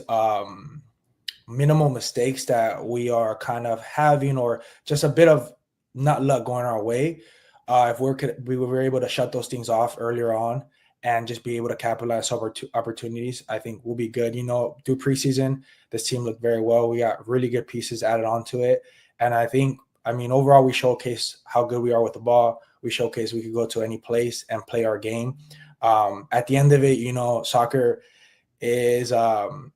minimal mistakes that we are kind of having, or just a bit of not luck going our way, if we were able to shut those things off earlier on and just be able to capitalize over opportunities, I think we'll be good. Through preseason, this team looked very well. We got really good pieces added onto it. And I think, overall, we showcase how good we are with the ball. We showcase we could go to any place and play our game. At the end of it, soccer is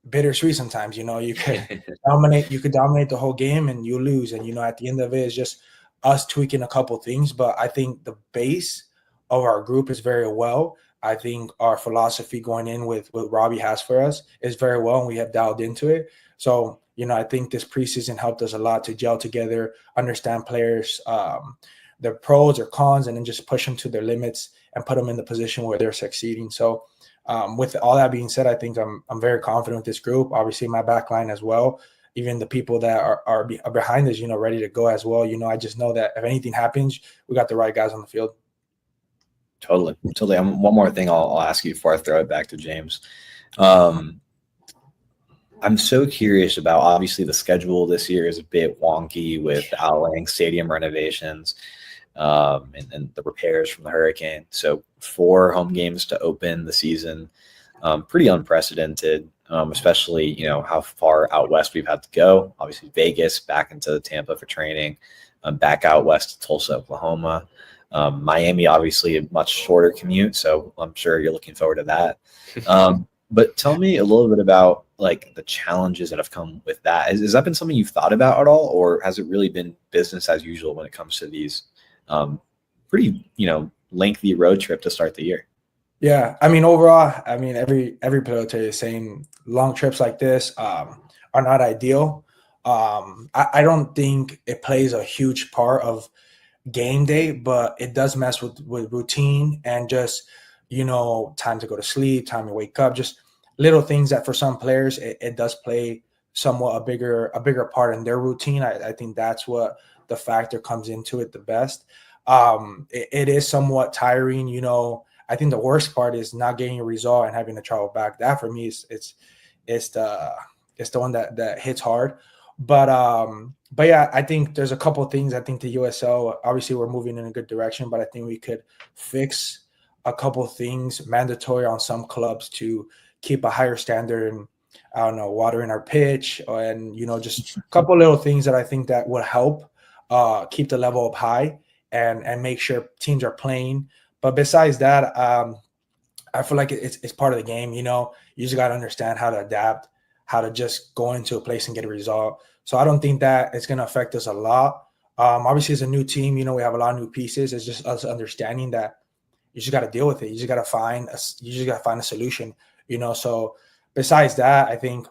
bittersweet sometimes. You could dominate the whole game and you lose. And, at the end of it, it's just us tweaking a couple things. But I think the base of our group is very well. I think our philosophy going in with what Robbie has for us is very well, and we have dialed into it. So, I think this preseason helped us a lot to gel together, understand players, their pros or cons, and then just push them to their limits and put them in the position where they're succeeding. So with all that being said, I think I'm very confident with this group. Obviously, my back line as well. Even the people that are behind us, ready to go as well. I just know that if anything happens, we got the right guys on the field. Totally. One more thing I'll ask you before I throw it back to James. I'm so curious about, obviously, the schedule this year is a bit wonky with the Al Lang Stadium renovations and the repairs from the hurricane. So 4 home games to open the season, pretty unprecedented, especially, how far out west we've had to go. Obviously, Vegas, back into Tampa for training, back out west to Tulsa, Oklahoma. Miami, obviously, a much shorter commute, so I'm sure you're looking forward to that. But tell me a little bit about, like, the challenges that have come with that. Has that been something you've thought about at all, or has it really been business as usual when it comes to these pretty, lengthy road trip to start the year? Yeah, overall, every player will tell you the same. Long trips like this are not ideal. I don't think it plays a huge part of game day, but it does mess with routine and just, time to go to sleep, time to wake up, just little things that for some players it does play somewhat a bigger part in their routine. I think that's what the factor comes into it the best. It is somewhat tiring. I think the worst part is not getting a result and having to travel back. That for me it's the one that hits hard. But yeah, I think there's a couple of things. I think the USL, obviously we're moving in a good direction, but I think we could fix a couple of things mandatory on some clubs to keep a higher standard, and I don't know, watering our pitch, and just a couple of little things that I think that would help keep the level up high and make sure teams are playing. But besides that, I feel like it's part of the game. You just got to understand how to adapt, how to just go into a place and get a result. So I don't think that it's going to affect us a lot. Obviously, as a new team, we have a lot of new pieces. It's just us understanding that you just got to deal with it. You just got to find a solution. So besides that, I think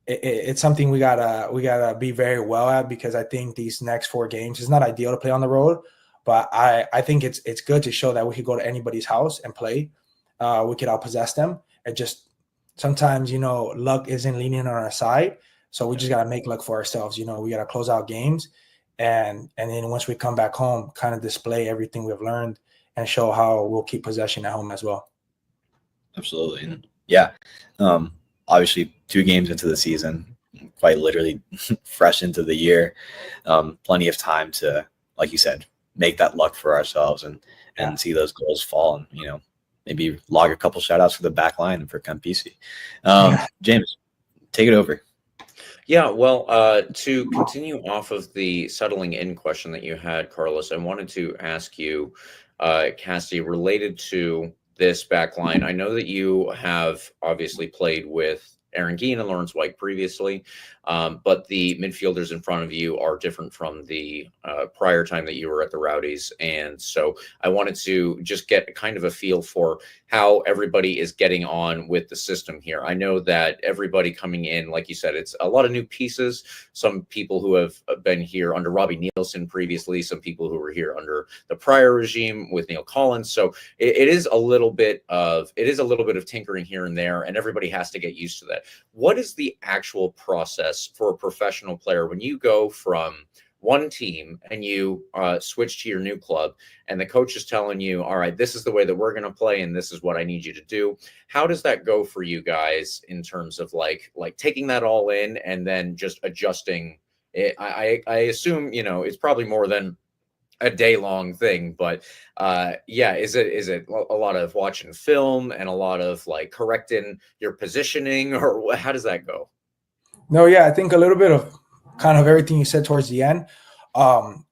it's something we gotta be very well at, because I think these next 4 games is not ideal to play on the road, but I think it's good to show that we could go to anybody's house and play. We could outpossess them. It just sometimes luck isn't leaning on our side, so we just gotta make luck for ourselves. We gotta close out games, and then once we come back home, kind of display everything we've learned and show how we'll keep possession at home as well. Absolutely. And yeah. Obviously 2 games into the season, quite literally fresh into the year. Plenty of time to, like you said, make that luck for ourselves and see those goals fall, and maybe log a couple shout outs for the back line and for Campisi. James, take it over. Yeah, well, to continue off of the settling in question that you had, Carlos, I wanted to ask you, Cassie, related to this back line. I know that you have obviously played with Aaron Gein and Lawrence White previously, but the midfielders in front of you are different from the prior time that you were at the Rowdies. And so I wanted to just get kind of a feel for how everybody is getting on with the system here. I know that everybody coming in, like you said, it's a lot of new pieces. Some people who have been here under Robbie Nielsen previously, some people who were here under the prior regime with Neil Collins. So it is a little bit of tinkering here and there, and everybody has to get used to that. What is the actual process for a professional player when you go from one team and you switch to your new club, and the coach is telling you, all right, this is the way that we're going to play, and this is what I need you to do? How does that go for you guys in terms of like taking that all in and then just adjusting it? I assume, it's probably more than a day-long thing, but is it a lot of watching film and a lot of like correcting your positioning, or how does that go? No, yeah, I think a little bit of kind of everything you said towards the end.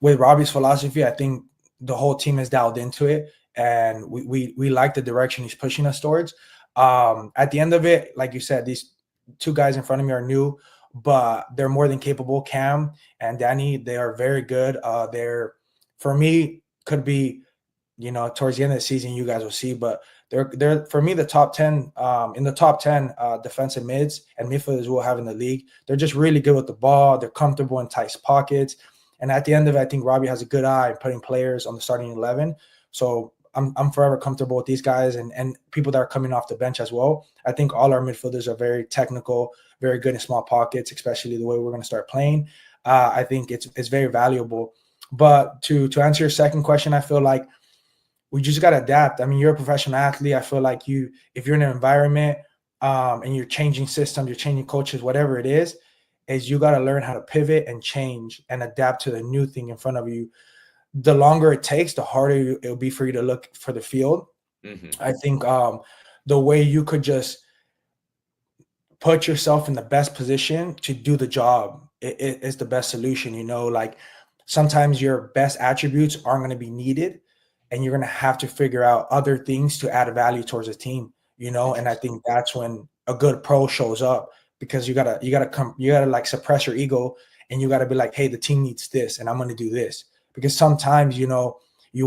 With Robbie's philosophy, I think the whole team is dialed into it, and we like the direction he's pushing us towards. At the end of it, like you said, these two guys in front of me are new, but they're more than capable. Cam and Danny, they are very good. They're, for me, could be, towards the end of the season, you guys will see, but they're for me the top 10 in the top 10 defensive mids and midfielders we'll have in the league. They're just really good with the ball. They're comfortable in tight pockets, and at the end of it, I think Robbie has a good eye in putting players on the starting 11. So I'm forever comfortable with these guys and people that are coming off the bench as well. I think all our midfielders are very technical, very good in small pockets, especially the way we're going to start playing. I think it's very valuable. But to answer your second question, I feel like we just got to adapt. I mean, you're a professional athlete. I feel like if you're in an environment and you're changing systems, you're changing coaches, whatever it is you got to learn how to pivot and change and adapt to the new thing in front of you. The longer it takes, the harder it'll be for you to look for the field. Mm-hmm. I think the way you could just put yourself in the best position to do the job is the best solution. Like sometimes your best attributes aren't going to be needed, and you're going to have to figure out other things to add value towards a team, and I think that's when a good pro shows up, because you gotta like suppress your ego, and you gotta be like, hey, the team needs this, and I'm going to do this. Because sometimes, you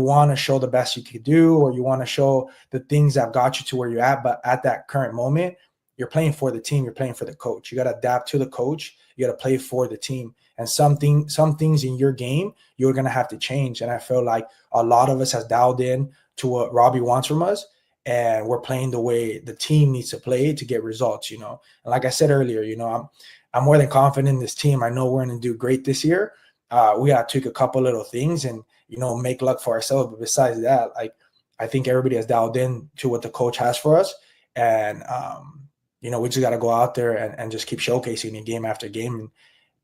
want to show the best you could do, or you want to show the things that got you to where you're at. But at that current moment, you're playing for the team. You're playing for the coach. You got to adapt to the coach. You got to play for the team. And some things in your game, you're going to have to change. And I feel like a lot of us has dialed in to what Robbie wants from us, and we're playing the way the team needs to play to get results, And like I said earlier, I'm more than confident in this team. I know we're going to do great this year. We got to tweak a couple little things and, make luck for ourselves. But besides that, I think everybody has dialed in to what the coach has for us. And, we just got to go out there and just keep showcasing it game after game.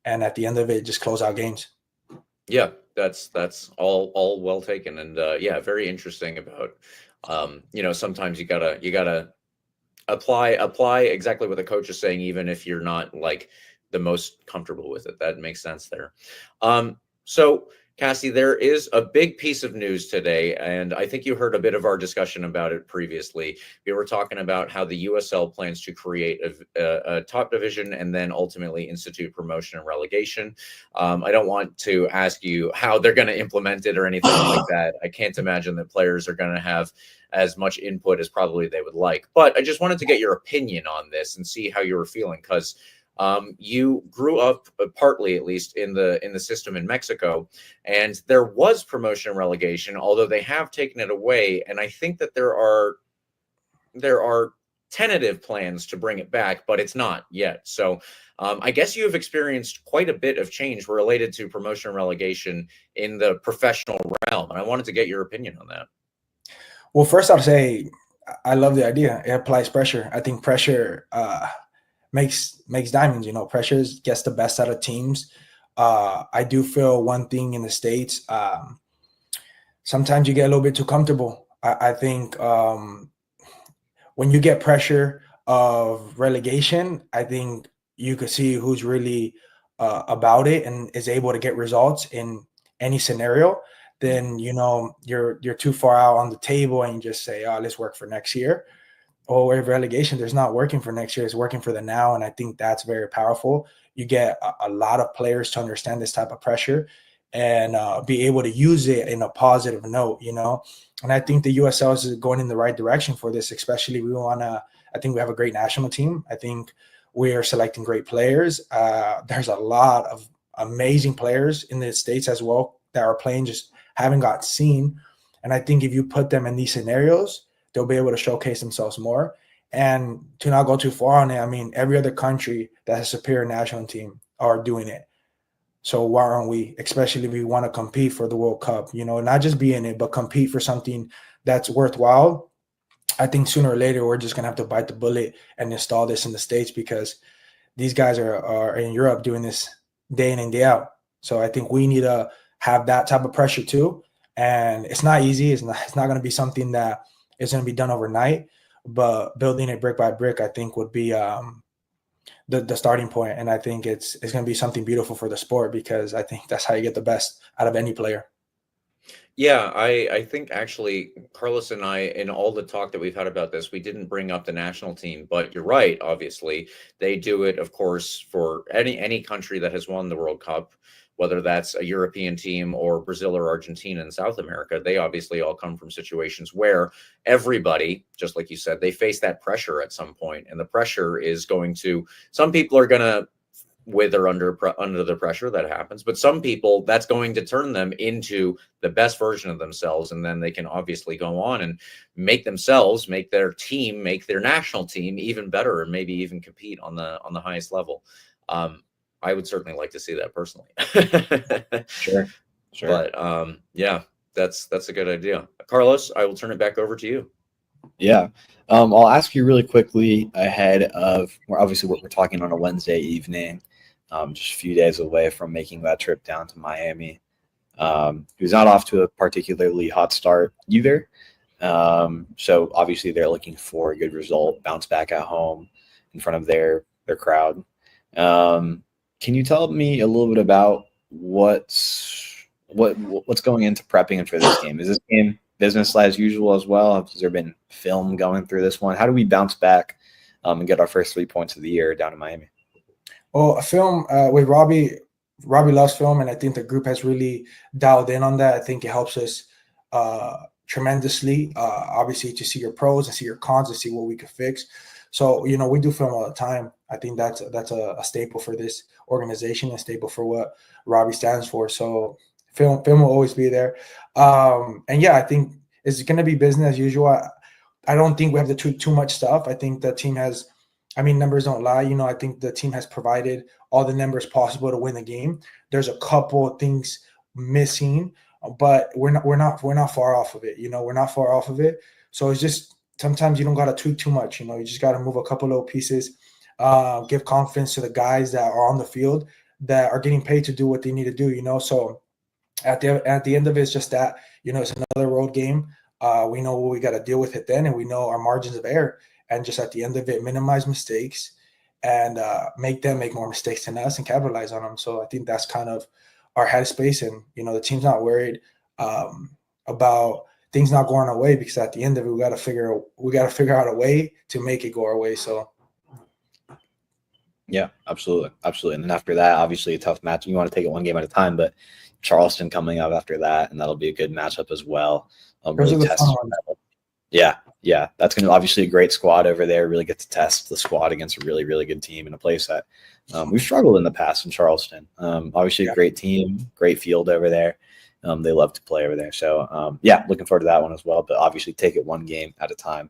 And at the end of it, just close out games. Yeah, that's all well taken. And very interesting about, sometimes you gotta apply exactly what the coach is saying, even if you're not like the most comfortable with it. That makes sense there. So Cassie, there is a big piece of news today, and I think you heard a bit of our discussion about it previously. We were talking about how the USL plans to create a top division and then ultimately institute promotion and relegation. I don't want to ask you how they're going to implement it or anything like that. I can't imagine that players are going to have as much input as probably they would like. But I just wanted to get your opinion on this and see how you were feeling, because you grew up partly, at least, in the system in Mexico, and there was promotion and relegation, although they have taken it away. And I think that there are tentative plans to bring it back, but it's not yet. So I guess you have experienced quite a bit of change related to promotion and relegation in the professional realm, and I wanted to get your opinion on that. Well, first I'll say I love the idea. It applies pressure. I think pressure makes diamonds. Pressure gets the best out of teams. I do feel one thing in the States. Sometimes you get a little bit too comfortable. I think when you get pressure of relegation, I think you could see who's really about it and is able to get results in any scenario. Then you're too far out on the table and you just say, "Oh, let's work for next year." Or with relegation, there's not working for next year; it's working for the now, and I think that's very powerful. You get a lot of players to understand this type of pressure and be able to use it in a positive note. And I think the USL is going in the right direction for this. Especially, I think we have a great national team. I think we are selecting great players. There's a lot of amazing players in the States as well that are playing, just haven't got seen. And I think if you put them in these scenarios, they'll be able to showcase themselves more. And to not go too far on it, I mean, every other country that has a superior national team are doing it. So why aren't we? Especially if we want to compete for the World Cup, not just be in it, but compete for something that's worthwhile. I think sooner or later we're just gonna have to bite the bullet and install this in the States, because these guys are in Europe doing this day in and day out. So I think we need to have that type of pressure too. And it's not easy. It's not going to be something that is going to be done overnight. But building it brick by brick, I think, would be the starting point. And I think it's going to be something beautiful for the sport, because I think that's how you get the best out of any player. Yeah, I think actually Carlos and I, in all the talk that we've had about this, we didn't bring up the national team, but you're right. Obviously, they do it, of course, for any country that has won the World Cup, whether that's a European team or Brazil or Argentina in South America. They obviously all come from situations where everybody, just like you said, they face that pressure at some point, and the pressure is going to. Some people are going to wither under the pressure. That happens, but some people, that's going to turn them into the best version of themselves, and then they can obviously go on and make themselves, make their team, make their national team even better, and maybe even compete on the highest level. I would certainly like to see that personally. Sure. But yeah, that's a good idea. Carlos, I will turn it back over to you. Yeah. I'll ask you really quickly ahead of, obviously we're talking on a Wednesday evening, just a few days away from making that trip down to Miami. Who's not off to a particularly hot start either. So obviously they're looking for a good result, bounce back at home in front of their crowd. Can you tell me a little bit about what's going into prepping for this game? Is this game business as usual as well? Has there been film going through this one? How do we bounce back and get our first 3 points of the year down in Miami? Well, a film with Robbie loves film, and I think the group has really dialed in on that. I think it helps us tremendously, obviously, to see your pros and see your cons and see what we could fix. So, we do film all the time. I think that's a staple for this organization, a staple for what Robbie stands for. So film will always be there. And yeah, I think it's going to be business as usual. I don't think we have to do too much stuff. I think the team has, numbers don't lie. I think the team has provided all the numbers possible to win the game. There's a couple of things missing, but we're not far off of it. We're not far off of it. So it's just, sometimes you don't got to tweak too much. You just got to move a couple little pieces, give confidence to the guys that are on the field that are getting paid to do what they need to do, So at the end of it, it's just that, it's another road game. We know what we got to deal with it then, and we know our margins of error. And just at the end of it, minimize mistakes and make them make more mistakes than us and capitalize on them. So I think that's kind of our headspace. And, the team's not worried about things not going our way, because at the end of it, we got to figure out a way to make it go our way. So. Yeah, absolutely. And then after that, obviously a tough match. You want to take it one game at a time, but Charleston coming up after that, and that'll be a good matchup as well. Really test. Yeah, that's going to obviously a great squad over there. Really get to test the squad against a really, really good team in a place that we've struggled in the past in Charleston. Obviously a great team, great field over there. They love to play over there. So yeah, looking forward to that one as well. But obviously take it one game at a time.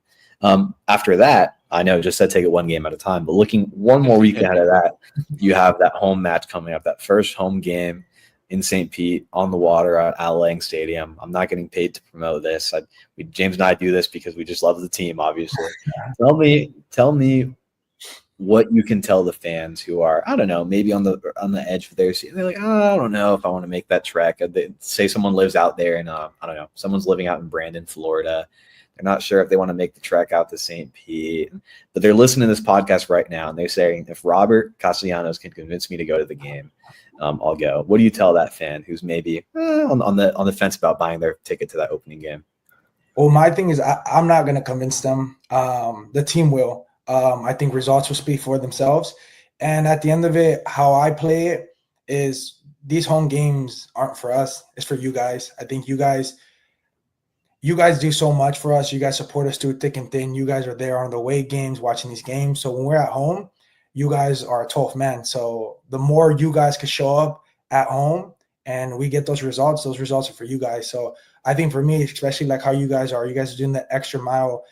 After that, I know just said take it one game at a time, but looking one more week ahead of that, you have that home match coming up, that first home game in St. Pete on the water at Al Lang Stadium. I'm not getting paid to promote this. James and I do this because we just love the team, obviously. Tell me what you can tell the fans who are, I don't know, maybe on the edge of their seat. They're like, oh, I don't know if I want to make that trek. They say someone lives out there and I don't know, someone's living out in Brandon, Florida. They're not sure if they want to make the trek out to St. Pete, but they're listening to this podcast right now and they're saying, if Robert Castellanos can convince me to go to the game, I'll go. What do you tell that fan who's maybe on the fence about buying their ticket to that opening game? Well, my thing is I'm not going to convince them. The team will. I think results will speak for themselves. And at the end of it, how I play it is these home games aren't for us. It's for you guys. I think you guys do so much for us. You guys support us through thick and thin. You guys are there on the away games, watching these games. So when we're at home, you guys are a 12th man. So the more you guys can show up at home and we get those results are for you guys. So I think for me, especially like how you guys are doing that extra mile,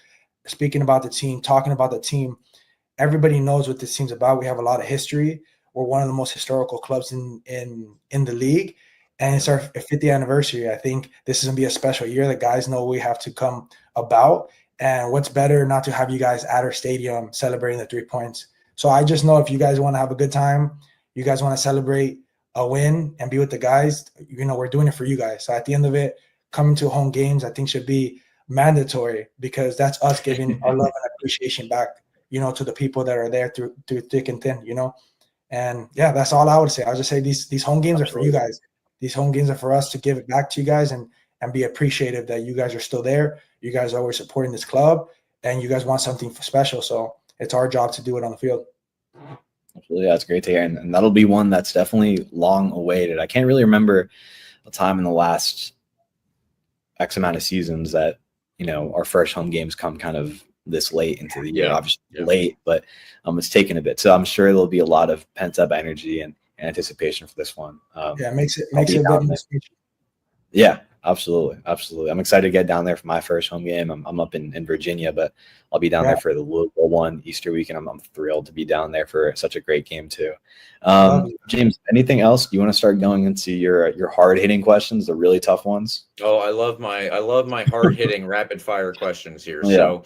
speaking about the team, talking about the team. Everybody knows what this team's about. We have a lot of history. We're one of the most historical clubs in the league. And it's our 50th anniversary. I think this is going to be a special year. The guys know we have to come about. And what's better not to have you guys at our stadium celebrating the 3 points. So I just know if you guys want to have a good time, you guys want to celebrate a win and be with the guys, we're doing it for you guys. So at the end of it, coming to home games, I think should be mandatory because that's us giving our love and appreciation back, to the people that are there through thick and thin, And yeah, that's all I would say. I'll just say these home games are for you guys. These home games are for us to give it back to you guys and be appreciative that you guys are still there. You guys are always supporting this club and you guys want something special. So it's our job to do it on the field. Absolutely. That's great to hear. And that'll be one that's definitely long awaited. I can't really remember a time in the last X amount of seasons that, our first home games come kind of this late into the year. Obviously late, but it's taken a bit. So I'm sure there'll be a lot of pent up energy and anticipation for this one. It makes it a bit more special. Yeah, absolutely. I'm excited to get down there for my first home game. I'm up in Virginia, but I'll be down there for the Louisville one Easter weekend. I'm thrilled to be down there for such a great game too. James, anything else? Do you want to start going into your hard hitting questions, the really tough ones? Oh, I love my hard hitting rapid fire questions here. Yeah. So,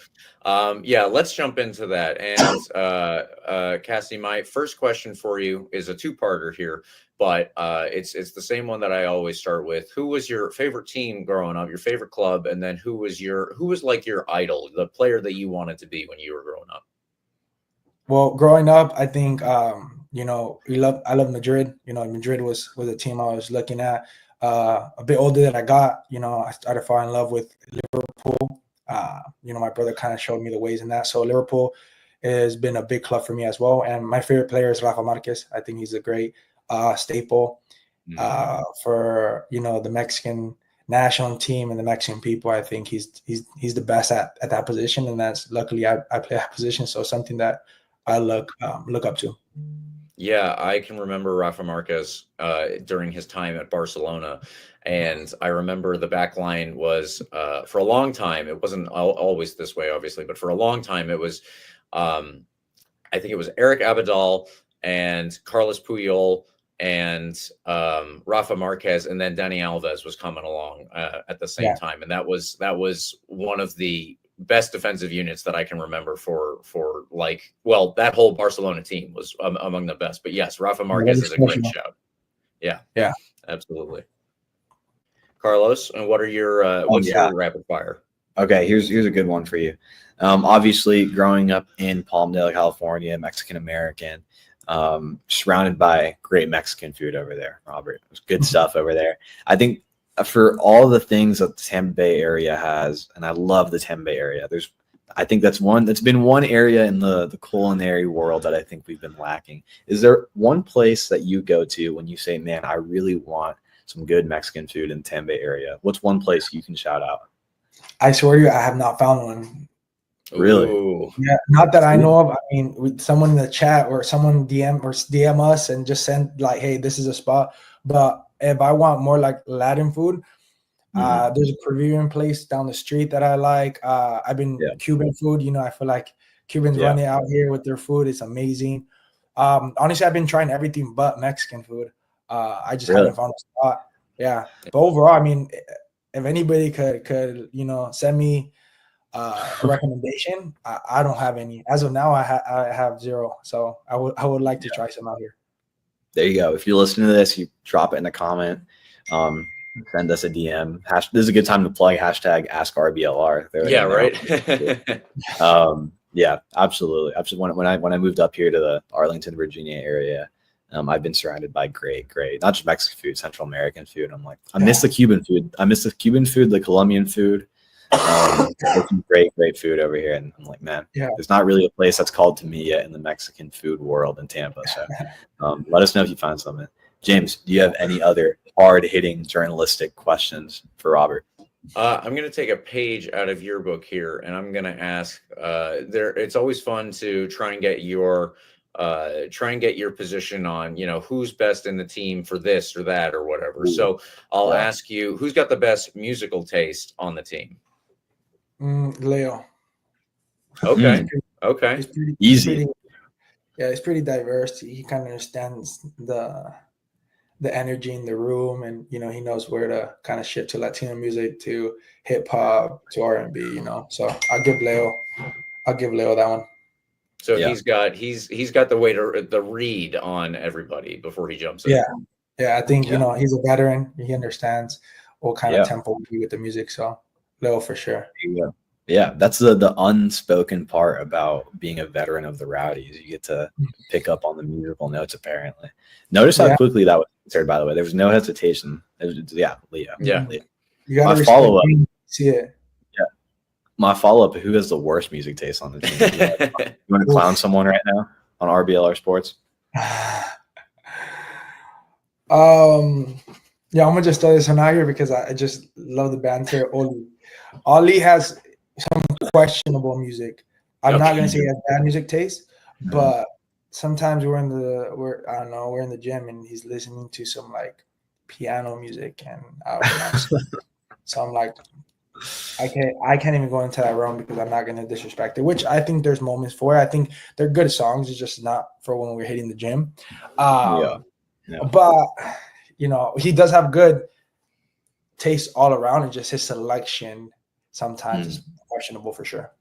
let's jump into that. And Cassie, my first question for you is a two-parter here, but it's the same one that I always start with. Who was your favorite team growing up, your favorite club, and then who was like your idol, the player that you wanted to be when you were growing up? Well, growing up, I think I love Madrid. Madrid was a team I was looking at. A bit older than I got, I started falling in love with Liverpool. My brother kind of showed me the ways in that. So Liverpool has been a big club for me as well. And my favorite player is Rafa Marquez. I think he's a great staple for the Mexican national team and the Mexican people. I think he's the best at that position, and that's luckily I play that position. So something that I look up to. Yeah, I can remember Rafa Marquez during his time at Barcelona. And I remember the back line was, for a long time, it wasn't always this way, obviously, but for a long time, it was, I think it was Eric Abidal and Carlos Puyol and Rafa Marquez, and then Dani Alves was coming along at the same time. And that was one of the best defensive units that I can remember for that whole Barcelona team was among the best. But yes, Rafa Marquez is a great shout. Yeah, absolutely. Carlos, and what are your your rapid fire? Okay, here's a good one for you. Obviously, growing up in Palmdale, California, Mexican American, surrounded by great Mexican food over there. Robert, there's good stuff over there. I think for all the things that the Tampa Bay area has, and I love the Tampa Bay area, I think that's been one area in the culinary world that I think we've been lacking. Is there one place that you go to when you say, man, I really want some good Mexican food in the Tampa Bay area? What's one place you can shout out? I swear to you, I have not found one. Really? Ooh. Yeah, not that I know of. I mean, with someone in the chat or someone DM us and just send like, hey, this is a spot. But if I want more like Latin food, there's a Peruvian place down the street that I like. I've been Cuban food. I feel like Cubans run it out here with their food. It's amazing. Honestly, I've been trying everything but Mexican food. I just haven't found a spot. Yeah, but overall, I mean, if anybody could send me a recommendation, I don't have any as of now. I have zero, so I would like to try some out here. There you go. If you're listening to this, you drop it in a comment. Send us a DM. This is a good time to plug hashtag AskRBLR. Yeah, right. Yeah, absolutely. When I moved up here to the Arlington, Virginia area, I've been surrounded by great, not just Mexican food, Central American food. I'm like, I miss the Cuban food. I miss the Cuban food, the Colombian food. There's some great food over here, and I'm like, man, there's not really a place that's called to me yet in the Mexican food world in Tampa. So let us know if you find something. James, do you have any other hard-hitting journalistic questions for Robert? I'm going to take a page out of your book here, and I'm going to ask. It's always fun to try and get your position on, who's best in the team for this or that or whatever. So I'll ask you, who's got the best musical taste on the team? Leo. Okay. Okay. He's pretty easy. He's pretty diverse. He kind of understands the energy in the room, and he knows where to kind of shift to Latino music, to hip hop, to R&B. So I'll give Leo that one. So he's got the read on everybody before he jumps in. Yeah. I think he's a veteran. He understands what kind of tempo we do with the music. So Leo for sure. Yeah, that's the unspoken part about being a veteran of the Rowdies. You get to pick up on the musical notes. Apparently, notice how quickly that was answered. By the way, there was no hesitation. Leo. Yeah. Leo. You got to follow up. See it. My follow-up, who has the worst music taste on the team? You want to clown someone right now on RBLR Sports? I'm going to just throw this one out here because I just love the banter. Oli has some questionable music. I'm not going to say he has bad music taste, but sometimes we're in the gym and he's listening to some like piano music, and I don't know. So I'm like, I can't even go into that realm because I'm not going to disrespect it, which I think there's moments for it. I think they're good songs. It's just not for when we're hitting the gym. But, he does have good taste all around, and just his selection sometimes is questionable for sure.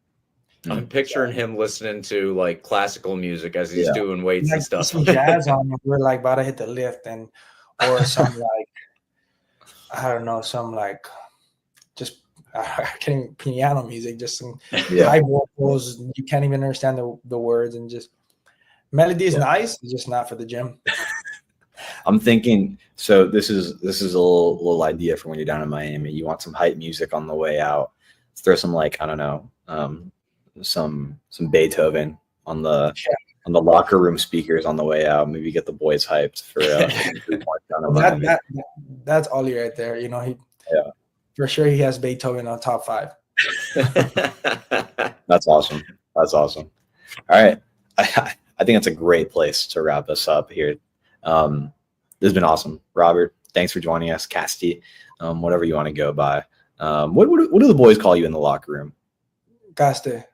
I'm picturing him listening to like classical music as he's doing weights and stuff. Some jazz on, we're like about to hit the lift, or some like, I don't know, some like just piano music, just some high vocals. You can't even understand the words, and just melody is nice. It's just not for the gym. I'm thinking, so this is a little idea for when you're down in Miami. You want some hype music on the way out. Let's throw some like, I don't know, some Beethoven on the locker room speakers on the way out. Maybe get the boys hyped for that's Ollie right there. For sure he has Beethoven on top 5. That's awesome. All right. I think that's a great place to wrap this up here. This has been awesome. Robert, thanks for joining us. Casti, whatever you want to go by. What do the boys call you in the locker room? Caste.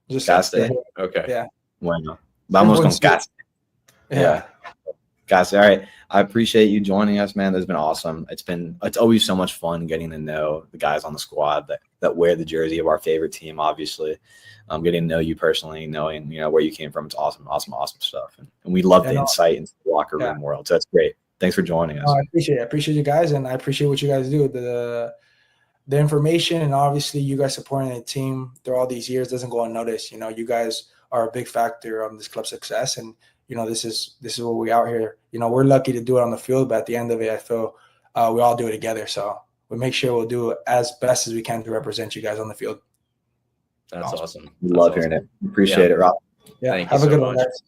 Just Caste. Okay. Yeah. Bueno. Vamos con Caste. Yeah. Caste. All right. I appreciate you joining us, man. This has been awesome. It's always so much fun getting to know the guys on the squad that wear the jersey of our favorite team, obviously. Getting to know you personally, knowing where you came from. It's awesome stuff. And we love the insight into the locker room world. So that's great. Thanks for joining us. I appreciate it. I appreciate you guys, and I appreciate what you guys do. The information, and obviously you guys supporting the team through all these years doesn't go unnoticed. You guys are a big factor on this club's success, and this is what we out here. We're lucky to do it on the field, but at the end of it, I feel we all do it together. So we make sure we'll do it as best as we can to represent you guys on the field. That's awesome. Love hearing it. Appreciate it, Rob. Yeah. Thank Have you a good so one, much. guys.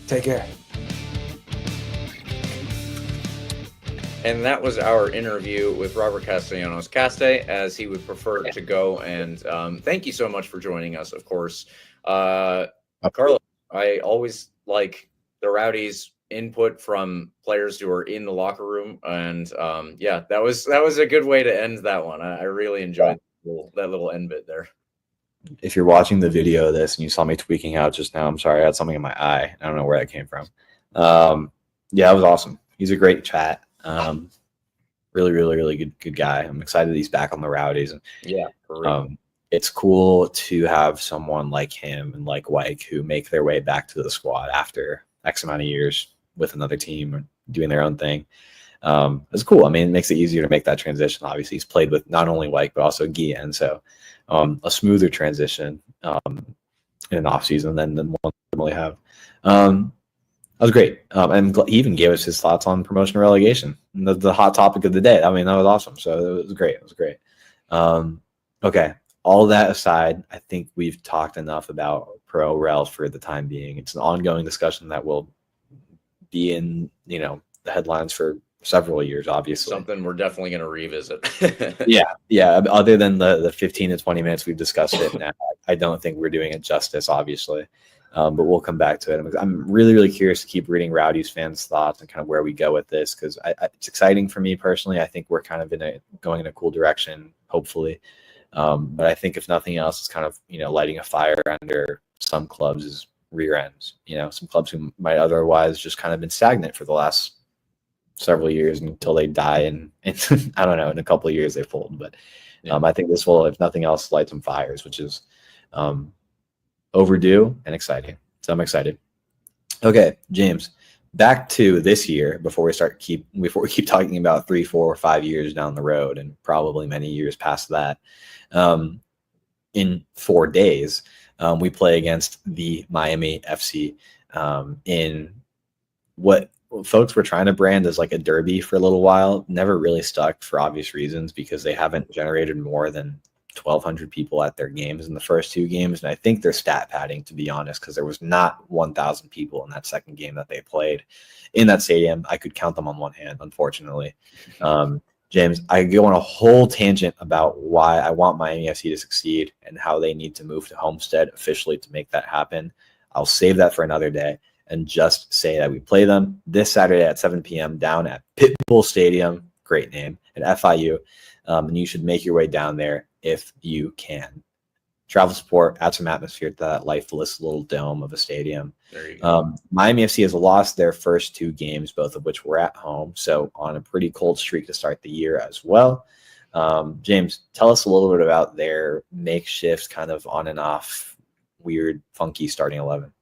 Take care. And that was our interview with Robert Castellanos. Caste, as he would prefer to go. And thank you so much for joining us, of course. Carlos, I always like the Rowdies input from players who are in the locker room. And that was a good way to end that one. I really enjoyed that little end bit there. If you're watching the video of this and you saw me tweaking out just now, I'm sorry, I had something in my eye. I don't know where that came from. It was awesome. He's a great chat. Really, really, really good guy. I'm excited that he's back on the Rowdies. And for real. it's cool to have someone like him and like Wyke who make their way back to the squad after X amount of years with another team or doing their own thing. It's cool. I mean, it makes it easier to make that transition. Obviously, he's played with not only Wyke but also Gia, and so a smoother transition in an off season than one we normally have. That was great. And he even gave us his thoughts on promotion and relegation, the hot topic of the day. I mean, that was awesome. So it was great. It was great. Okay. All that aside, I think we've talked enough about pro rel for the time being. It's an ongoing discussion that will be in, the headlines for several years, obviously. Something we're definitely going to revisit. Yeah. Other than the 15 to 20 minutes we've discussed it now, I don't think we're doing it justice, obviously. But we'll come back to it. I'm really, really curious to keep reading Rowdies fans' thoughts and kind of where we go with this, because it's exciting for me personally. I think we're kind of going in a cool direction, hopefully. But I think if nothing else, it's kind of lighting a fire under some clubs' rear ends. Some clubs who might otherwise just kind of been stagnant for the last several years until they die, and I don't know, in a couple of years they fold. But I think this will, if nothing else, light some fires, which is overdue and exciting. So I'm excited. Okay, James, back to this year before we keep talking about 3, 4, or 5 years down the road, and probably many years past that. In 4 days, we play against the Miami FC in what folks were trying to brand as like a derby for a little while. Never really stuck for obvious reasons, because they haven't generated more than 1,200 people at their games in the first 2 games. And I think they're stat padding, to be honest, because there was not 1,000 people in that second game that they played in that stadium. I could count them on one hand, unfortunately. James, I go on a whole tangent about why I want Miami FC to succeed and how they need to move to Homestead officially to make that happen. I'll save that for another day and just say that we play them this Saturday at 7 p.m. down at Pitbull Stadium. Great name, at FIU. And you should make your way down there if you can. Travel support, add some atmosphere to that lifeless little dome of a stadium. There you go. Miami FC has lost their first 2 games, both of which were at home, so on a pretty cold streak to start the year as well. James, tell us a little bit about their makeshift, kind of on and off, weird, funky starting 11.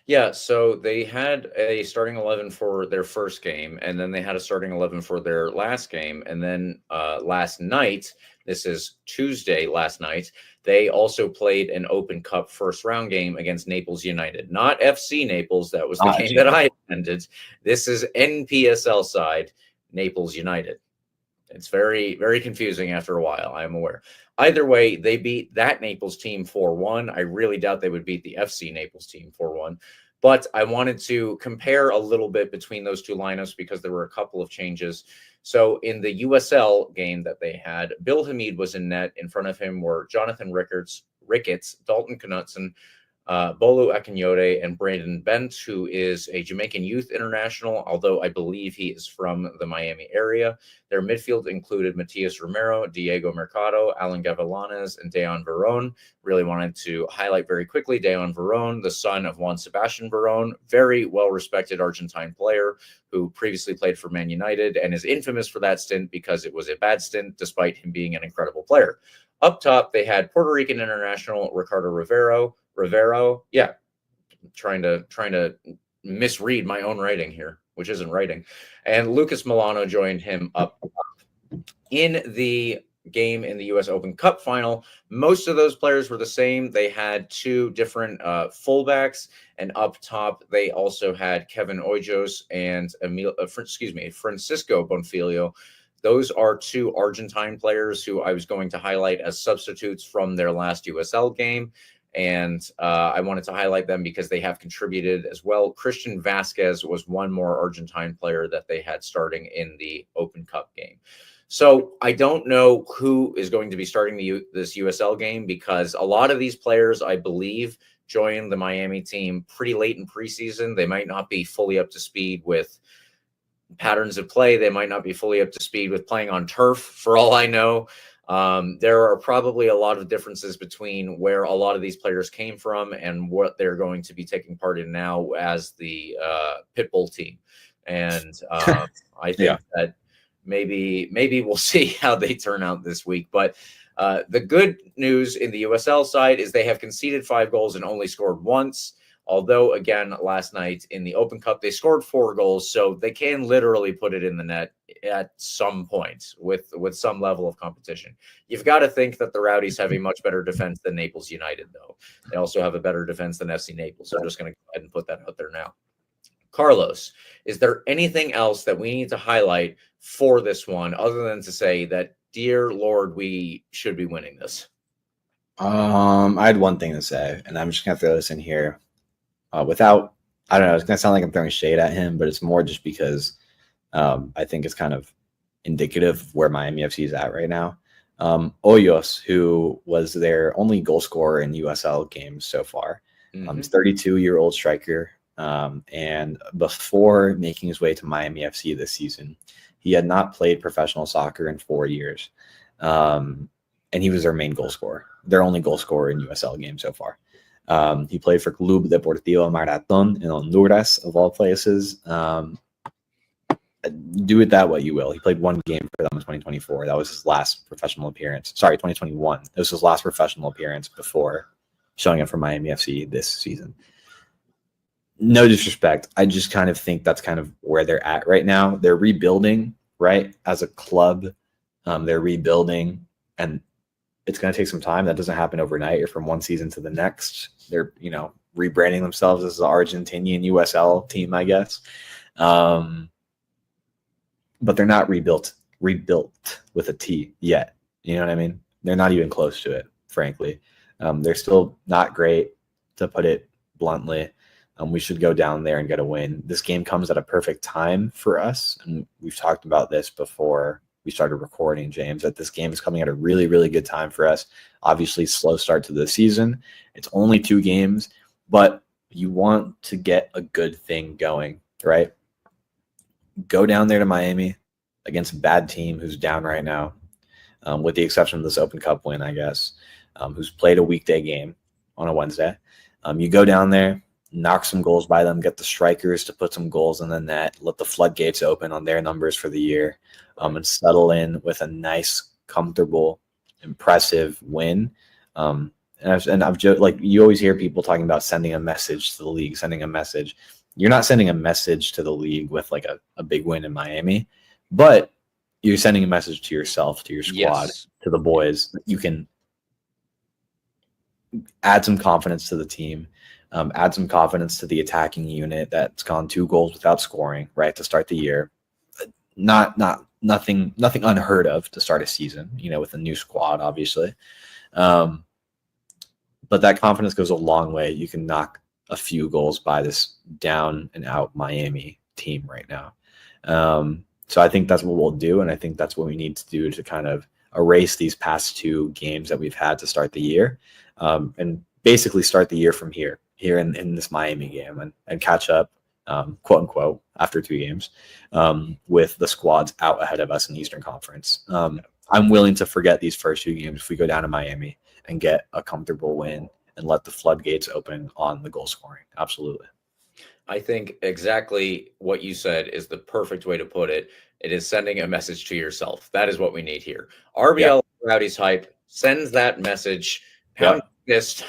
Yeah, so they had a starting 11 for their first game, and then they had a starting 11 for their last game. And then last night, this is Tuesday last night, they also played an Open Cup first round game against Naples United. Not FC Naples, that was the game that I attended. This is NPSL side, Naples United. It's very, very confusing after a while, I am aware. Either way, they beat that Naples team 4-1. I really doubt they would beat the FC Naples team 4-1. But I wanted to compare a little bit between those 2 lineups because there were a couple of changes. So in the USL game that they had, Bill Hamid was in net. In front of him were Jonathan Ricketts, Dalton Knutson, Bolu Akinyote, and Brandon Bent, who is a Jamaican youth international, although I believe he is from the Miami area. Their midfield included Matias Romero, Diego Mercado, Alan Gavilanes, and Deon Verón. Really wanted to highlight very quickly Deon Verón, the son of Juan Sebastian Verón, very well-respected Argentine player who previously played for Man United and is infamous for that stint because it was a bad stint despite him being an incredible player. Up top, they had Puerto Rican international Ricardo Rivero, yeah, trying to misread my own writing here, which isn't writing. And Lucas Milano joined him up in the game in the U.S. Open Cup final. Most of those players were the same. They had 2 different fullbacks, and up top they also had Kevin Ojos and Francisco Bonfilio. Those are 2 Argentine players who I was going to highlight as substitutes from their last USL game. And I wanted to highlight them because they have contributed as well. Christian Vasquez was one more Argentine player that they had starting in the Open Cup game. So I don't know who is going to be starting this USL game, because a lot of these players, I believe, joined the Miami team pretty late in preseason. They might not be fully up to speed with patterns of play. They might not be fully up to speed with playing on turf, for all I know. There are probably a lot of differences between where a lot of these players came from and what they're going to be taking part in now as the Pitbull team. And I think that maybe we'll see how they turn out this week. But The good news in the USL side is they have conceded 5 goals and only scored once. Although, again, last night in the Open Cup, they scored 4 goals, so they can literally put it in the net at some point with some level of competition. You've got to think that the Rowdies have a much better defense than Naples United, though. They also have a better defense than FC Naples. So I'm just going to go ahead and put that out there now. Carlos, is there anything else that we need to highlight for this one other than to say that, dear Lord, we should be winning this? I had one thing to say, and I'm just going to throw this in here. Without, I don't know, it's going to sound like I'm throwing shade at him, but it's more just because I think it's kind of indicative of where Miami FC is at right now. Hoyos, who was their only goal scorer in USL games so far, he's 32-year-old striker, and before making his way to Miami FC this season, he had not played professional soccer in 4 years, and he was their main goal scorer, their only goal scorer in USL games so far. He played for Club Deportivo Marathon in Honduras, of all places. Do it that way you will. He played 1 game for them in 2024. That was his last professional appearance. Sorry, 2021. It was his last professional appearance before showing up for Miami FC this season. No disrespect. I just kind of think that's kind of where they're at right now. They're rebuilding, right? As a club, they're rebuilding, and it's going to take some time. That doesn't happen overnight or from one season to the next. They're, rebranding themselves as the Argentinian USL team, I guess. But they're not rebuilt with a T yet. You know what I mean? They're not even close to it, frankly. They're still not great, to put it bluntly. We should go down there and get a win. This game comes at a perfect time for us, and we've talked about this before we started recording, James, that this game is coming at a really, really good time for us. Obviously, slow start to the season. It's only 2 games, but you want to get a good thing going, right? Go down there to Miami against a bad team who's down right now, with the exception of this Open Cup win, I guess, who's played a weekday game on a Wednesday. You go down there, knock some goals by them, get the strikers to put some goals in the net, let the floodgates open on their numbers for the year, and settle in with a nice, comfortable, impressive win. And I've joked, like, you always hear people talking about sending a message to the league, sending a message. You're not sending a message to the league with like a big win in Miami, but you're sending a message to yourself, to your squad, to the boys, that you can add some confidence to the team. Add some confidence to the attacking unit that's gone 2 goals without scoring, right, to start the year. Nothing unheard of to start a season, with a new squad, obviously. But that confidence goes a long way. You can knock a few goals by this down and out Miami team right now. So I think that's what we'll do, and I think that's what we need to do to kind of erase these past 2 games that we've had to start the year, and basically start the year from here in this Miami game, and catch up, quote unquote, after 2 games, with the squads out ahead of us in the Eastern Conference. I'm willing to forget these first 2 games if we go down to Miami and get a comfortable win and let the floodgates open on the goal scoring. Absolutely. I think exactly what you said is the perfect way to put it. It is sending a message to yourself. That is what we need here. RBL Rowdies Hype sends that message. Pound fist.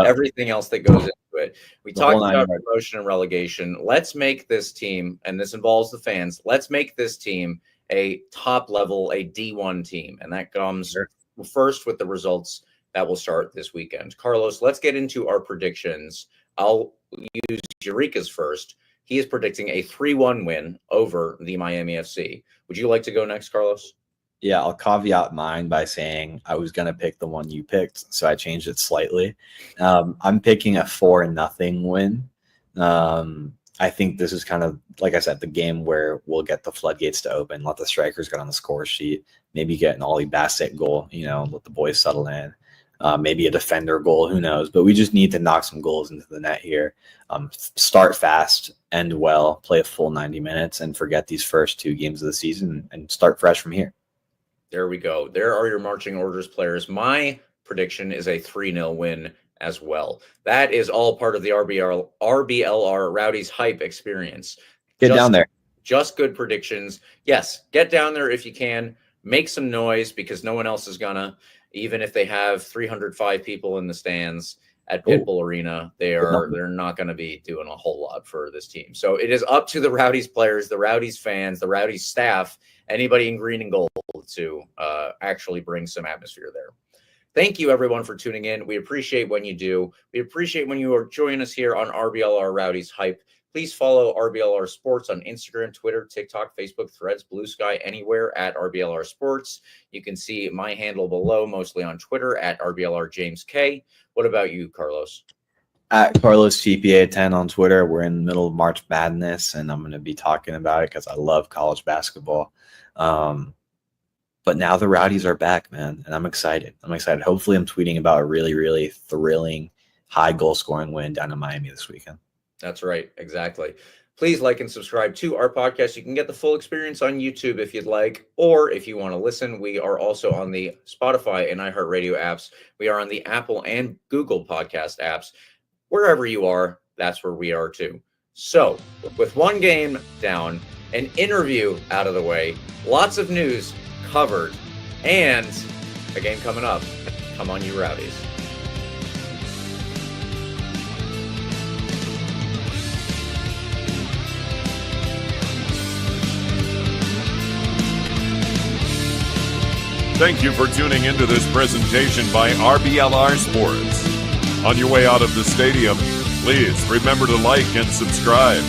Everything else that goes into it. We talked about promotion and relegation. Let's make this team, and this involves the fans, let's make this team a top level, a D1 team. And that comes first with the results that will start this weekend. Carlos, let's get into our predictions. I'll use Eureka's first. He is predicting a 3-1 win over the Miami FC. Would you like to go next, Carlos? Yeah, I'll caveat mine by saying I was going to pick the one you picked, so I changed it slightly. I'm picking a 4-0 win. I think this is kind of, like I said, the game where we'll get the floodgates to open, let the strikers get on the score sheet, maybe get an Ollie Bassett goal, let the boys settle in. Maybe a defender goal, who knows? But we just need to knock some goals into the net here. Start fast, end well, play a full 90 minutes, and forget these first 2 games of the season and start fresh from here. There we go. There are your marching orders, players. My prediction is a 3-0 win as well. That is all part of the RBLR Rowdies Hype experience. Get down there. Just good predictions. Yes, get down there if you can. make some noise because no one else is gonna. Even if they have 305 people in the stands at Pitbull Arena, they're not going to be doing a whole lot for this team. So it is up to the Rowdies players, the Rowdies fans, the Rowdies staff, anybody in green and gold to actually bring some atmosphere there. Thank you, everyone, for tuning in. We appreciate when you do. We appreciate when you are joining us here on RBLR Rowdies Hype. Please follow RBLR Sports on Instagram, Twitter, TikTok, Facebook, Threads, Blue Sky, anywhere at RBLR Sports. You can see my handle below, mostly on Twitter, at RBLR James K. What about you, Carlos? At Carlos TPA10 on Twitter. We're in the middle of March Madness, and I'm going to be talking about it because I love college basketball. But now the Rowdies are back, man, and I'm excited. Hopefully I'm tweeting about a really, really thrilling high goal-scoring win down in Miami this weekend. That's right. Exactly. Please like and subscribe to our podcast. You can get the full experience on YouTube if you'd like, or if you want to listen, we are also on the Spotify and iHeartRadio apps. We are on the Apple and Google podcast apps. Wherever you are, that's where we are too. So with one game down, an interview out of the way, lots of news covered, and a game coming up. Come on, you Rowdies. Thank you for tuning into this presentation by RBLR Sports. On your way out of the stadium, please remember to like and subscribe.